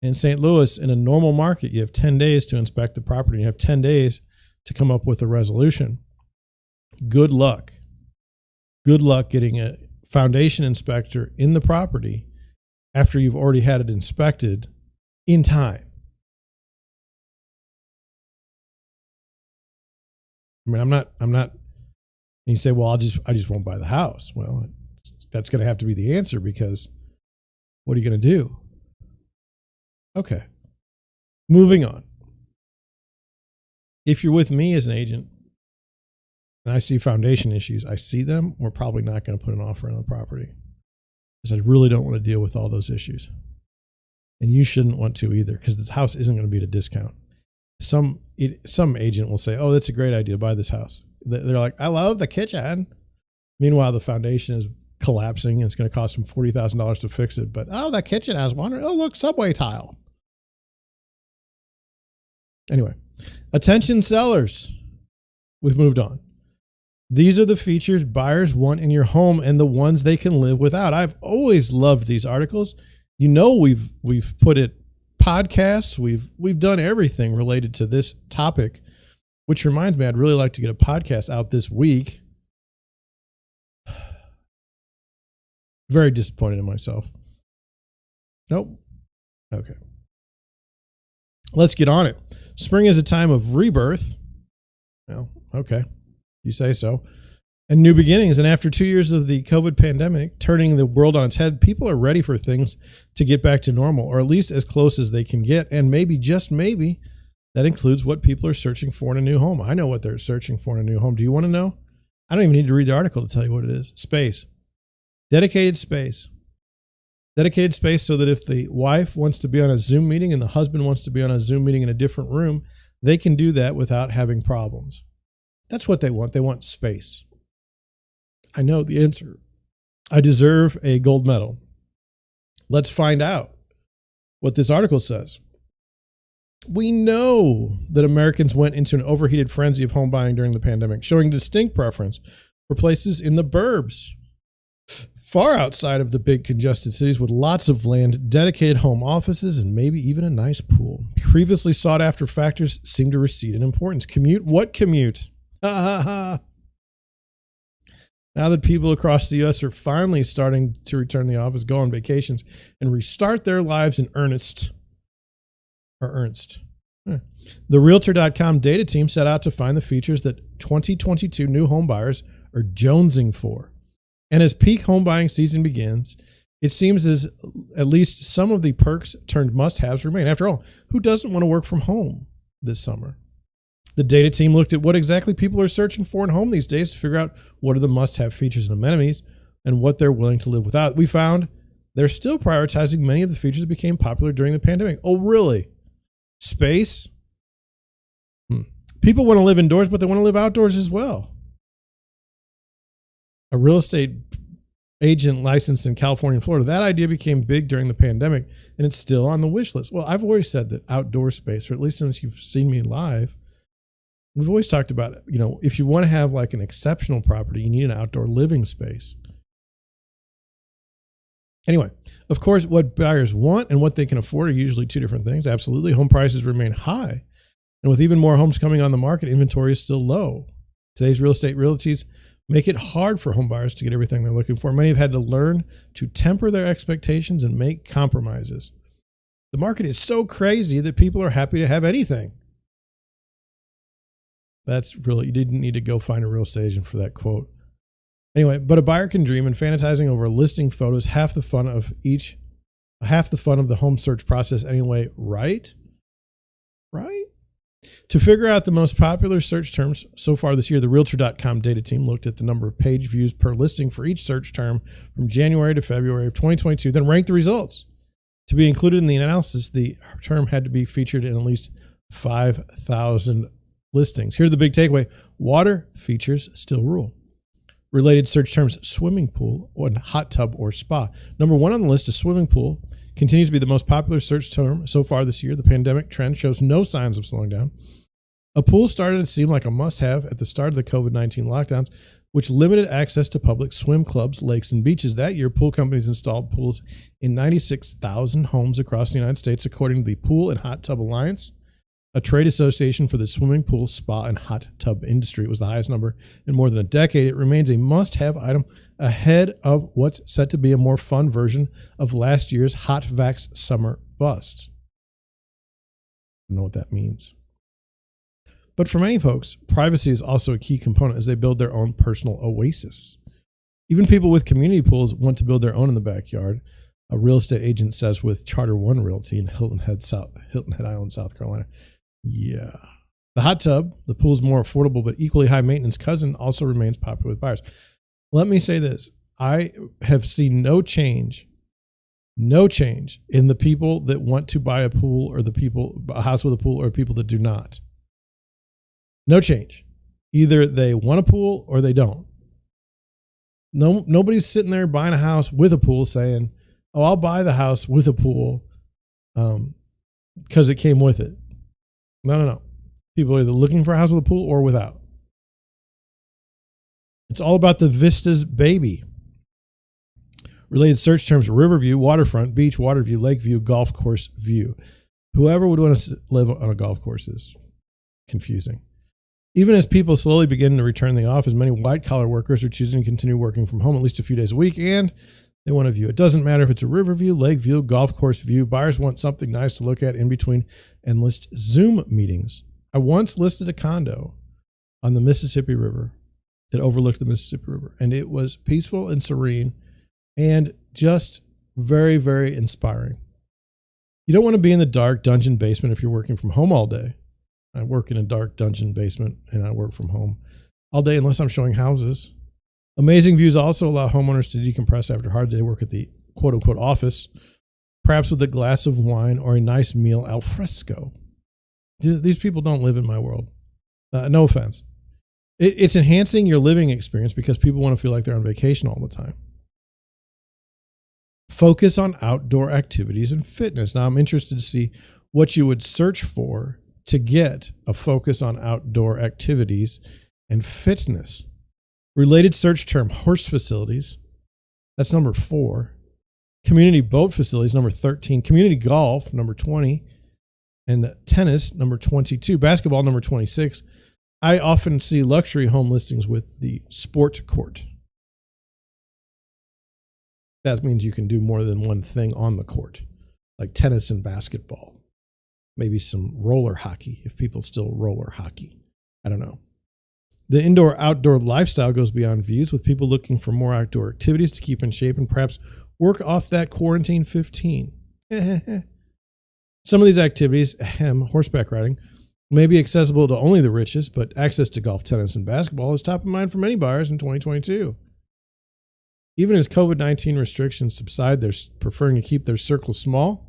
In St. Louis, in a normal market, you have 10 days to inspect the property. You have 10 days to come up with a resolution. Good luck. Good luck getting a foundation inspector in the property after you've already had it inspected in time. I mean, I'm not, and you say, well, I just won't buy the house. Well, that's going to have to be the answer, because what are you going to do? Okay. Moving on. If you're with me as an agent and I see foundation issues, I see them, we're probably not going to put an offer on the property because I really don't want to deal with all those issues. And you shouldn't want to either, because this house isn't going to be at a discount. Some agent will say, oh, that's a great idea, buy this house. They're like, I love the kitchen. Meanwhile, the foundation is collapsing and it's going to cost them $40,000 to fix it. But, oh, that kitchen has one. Oh, look, subway tile. Anyway, attention sellers. We've moved on. These are the features buyers want in your home and the ones they can live without. I've always loved these articles. You know, we've put it podcasts. We've done everything related to this topic, which reminds me, I'd really like to get a podcast out this week. Very disappointed in myself. Nope. Okay. Let's get on it. Spring is a time of rebirth. Well, okay. You say so. And new beginnings. And after 2 years of the COVID pandemic, turning the world on its head, people are ready for things to get back to normal, or at least as close as they can get. And maybe, just maybe, that includes what people are searching for in a new home. I know what they're searching for in a new home. Do you want to know? I don't even need to read the article to tell you what it is. Space. Dedicated space. Dedicated space so that if the wife wants to be on a Zoom meeting and the husband wants to be on a Zoom meeting in a different room, they can do that without having problems. That's what they want. They want space. I know the answer. I deserve a gold medal. Let's find out what this article says. We know that Americans went into an overheated frenzy of home buying during the pandemic, showing distinct preference for places in the burbs, far outside of the big congested cities with lots of land, dedicated home offices, and maybe even a nice pool. Previously sought after factors seem to recede in importance. Commute? What commute? Ha ha ha. Now that people across the U.S. are finally starting to return to the office, go on vacations, and restart their lives in earnest. The Realtor.com data team set out to find the features that 2022 new home buyers are jonesing for. And as peak home buying season begins, it seems as at least some of the perks turned must-haves remain. After all, who doesn't want to work from home this summer? The data team looked at what exactly people are searching for in home these days to figure out what are the must-have features and amenities and what they're willing to live without. We found they're still prioritizing many of the features that became popular during the pandemic. Oh, really? Space? People want to live indoors, but they want to live outdoors as well. A real estate agent licensed in California and Florida, that idea became big during the pandemic, and it's still on the wish list. Well, I've always said that outdoor space, or at least since you've seen me live, we've always talked about, if you want to have like an exceptional property, you need an outdoor living space. Anyway, of course, what buyers want and what they can afford are usually two different things. Absolutely. Home prices remain high. And with even more homes coming on the market, inventory is still low. Today's real estate realties make it hard for home buyers to get everything they're looking for. Many have had to learn to temper their expectations and make compromises. The market is so crazy that people are happy to have anything. That's really, you didn't need to go find a real estate agent for that quote. Anyway, but a buyer can dream, and fantasizing over listing photos half the fun of the home search process anyway, right? Right? To figure out the most popular search terms so far this year, the Realtor.com data team looked at the number of page views per listing for each search term from January to February of 2022, then ranked the results. To be included in the analysis, the term had to be featured in at least 5,000 listings. Here's the big takeaway. Water features still rule. Related search terms, swimming pool, or hot tub, or spa. Number one on the list is swimming pool. Continues to be the most popular search term so far this year. The pandemic trend shows no signs of slowing down. A pool started to seem like a must-have at the start of the COVID-19 lockdowns, which limited access to public swim clubs, lakes, and beaches. That year, pool companies installed pools in 96,000 homes across the United States, according to the Pool and Hot Tub Alliance, a trade association for the swimming pool, spa, and hot tub industry. It was the highest number in more than a decade. It remains a must-have item ahead of what's set to be a more fun version of last year's Hot Vax Summer Bust. I don't know what that means. But for many folks, privacy is also a key component as they build their own personal oasis. Even people with community pools want to build their own in the backyard. a real estate agent says with Charter One Realty in Hilton Head Island, South Carolina. Yeah. The hot tub, the pool's more affordable but equally high maintenance cousin, also remains popular with buyers. Let me say this. I have seen no change in the people that want to buy a pool or a house with a pool or people that do not. No change. Either they want a pool or they don't. Nobody's sitting there buying a house with a pool saying, oh, I'll buy the house with a pool because it came with it. No. People are either looking for a house with a pool or without. It's all about the vistas, baby. Related search terms: riverview, waterfront, beach, water view, lake view, golf course view. Whoever would want to live on a golf course is confusing. Even as people slowly begin to return to the office, many white-collar workers are choosing to continue working from home at least a few days a week, and they want a view. It doesn't matter if it's a river view, lake view, golf course view. Buyers want something nice to look at in between and list Zoom meetings. I once listed a condo on the Mississippi River that overlooked the Mississippi River, and it was peaceful and serene and just very, very inspiring. You don't want to be in the dark dungeon basement if you're working from home all day. I work in a dark dungeon basement and I work from home all day unless I'm showing houses. Amazing views also allow homeowners to decompress after a hard day work at the quote-unquote office, perhaps with a glass of wine or a nice meal al fresco. These people don't live in my world. No offense. It's enhancing your living experience because people want to feel like they're on vacation all the time. Focus on outdoor activities and fitness. Now, I'm interested to see what you would search for to get a focus on outdoor activities and fitness. Related search term: horse facilities. That's number 4. Community boat facilities, number 13. Community golf, number 20. And tennis, number 22. Basketball, number 26. I often see luxury home listings with the sport court. That means you can do more than one thing on the court, like tennis and basketball. Maybe some roller hockey, if people still roller hockey. I don't know. The indoor-outdoor lifestyle goes beyond views, with people looking for more outdoor activities to keep in shape and perhaps work off that quarantine 15. Some of these activities, horseback riding, may be accessible to only the richest, but access to golf, tennis, and basketball is top of mind for many buyers in 2022. Even as COVID-19 restrictions subside, they're preferring to keep their circle small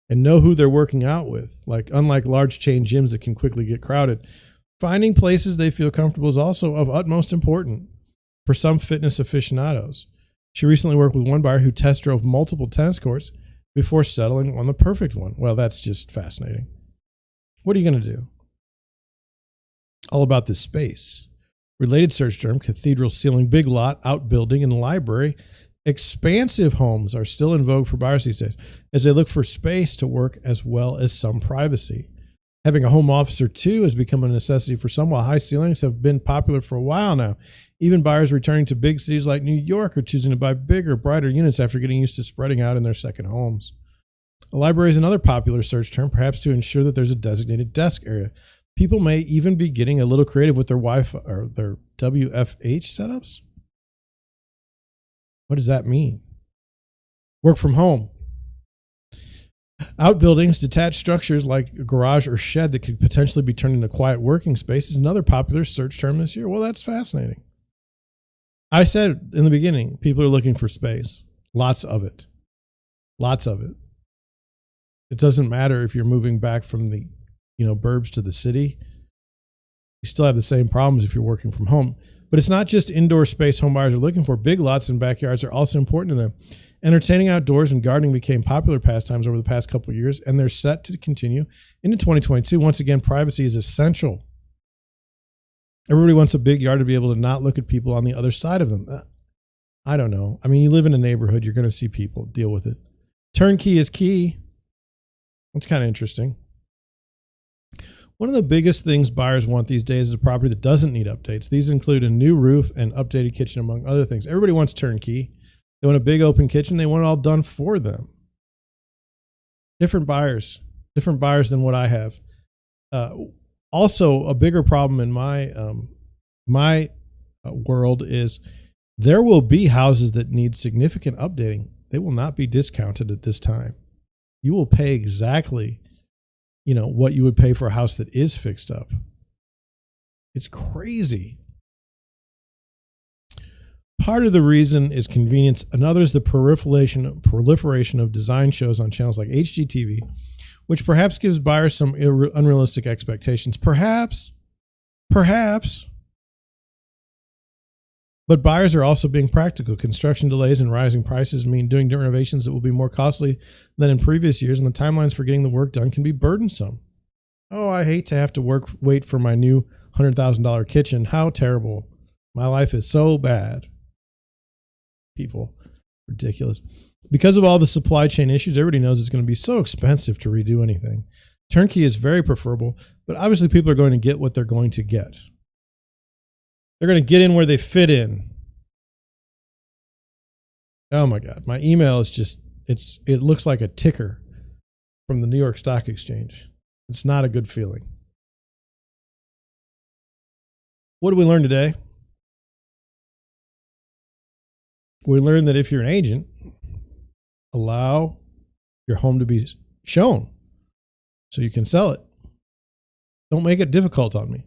and know who they're working out with. Unlike large chain gyms that can quickly get crowded, finding places they feel comfortable is also of utmost importance for some fitness aficionados. She recently worked with one buyer who test drove multiple tennis courts before settling on the perfect one. Well, that's just fascinating. What are you going to do? All about this space. Related search term: cathedral ceiling, big lot, outbuilding, and library. Expansive homes are still in vogue for buyers these days as they look for space to work as well as some privacy. Having a home office or two has become a necessity for some, while high ceilings have been popular for a while now. Even buyers returning to big cities like New York are choosing to buy bigger, brighter units after getting used to spreading out in their second homes. A library is another popular search term, perhaps to ensure that there's a designated desk area. People may even be getting a little creative with their Wi-Fi or their WFH setups. What does that mean? Work from home. Outbuildings, detached structures like a garage or shed that could potentially be turned into quiet working space is another popular search term this year. Well, that's fascinating. I said in the beginning, people are looking for space. Lots of it. Lots of it. It doesn't matter if you're moving back from the burbs to the city. You still have the same problems if you're working from home. But it's not just indoor space home buyers are looking for. Big lots and backyards are also important to them. Entertaining outdoors and gardening became popular pastimes over the past couple of years, and they're set to continue into 2022. Once again, privacy is essential. Everybody wants a big yard to be able to not look at people on the other side of them. I don't know. I mean, you live in a neighborhood, you're going to see people. Deal with it. Turnkey is key. That's kind of interesting. One of the biggest things buyers want these days is a property that doesn't need updates. These include a new roof and updated kitchen, among other things. Everybody wants turnkey. They want a big open kitchen. They want it all done for them. Different buyers than what I have. Also, a bigger problem in my world is there will be houses that need significant updating. They will not be discounted at this time. You will pay exactly, what you would pay for a house that is fixed up. It's crazy. Part of the reason is convenience. Another is the proliferation of design shows on channels like HGTV, which perhaps gives buyers some unrealistic expectations. Perhaps. But buyers are also being practical. Construction delays and rising prices mean doing renovations that will be more costly than in previous years, and the timelines for getting the work done can be burdensome. Oh, I hate to have to wait for my new $100,000 kitchen. How terrible. My life is so bad. People, ridiculous. Because of all the supply chain issues, everybody knows it's going to be so expensive to redo anything. Turnkey is very preferable, but obviously people are going to get what they're going to get. They're going to get in where they fit in. Oh my God. My email is just, it looks like a ticker from the New York Stock Exchange. It's not a good feeling. What did we learn today? We learned that if you're an agent, allow your home to be shown so you can sell it. Don't make it difficult on me.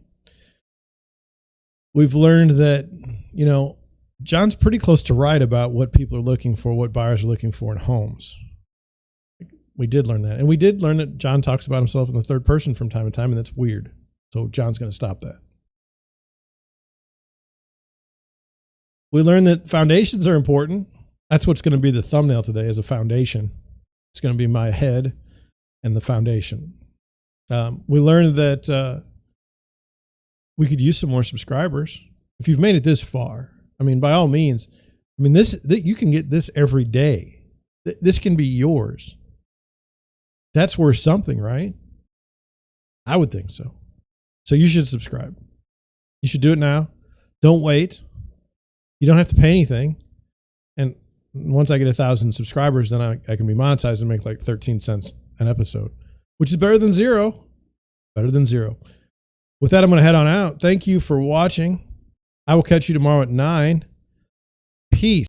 We've learned that, John's pretty close to right about what people are looking for, what buyers are looking for in homes. We did learn that. And we did learn that John talks about himself in the third person from time to time, and that's weird. So John's going to stop that. We learned that foundations are important. That's what's going to be the thumbnail today, is a foundation. It's going to be my head and the foundation. We learned that we could use some more subscribers. If you've made it this far, by all means, you can get this every day. This can be yours. That's worth something, right? I would think so. So you should subscribe. You should do it now. Don't wait. You don't have to pay anything. And once I get 1,000 subscribers, then I can be monetized and make like 13 cents an episode, which is better than zero. Better than zero. With that, I'm going to head on out. Thank you for watching. I will catch you tomorrow at 9. Peace.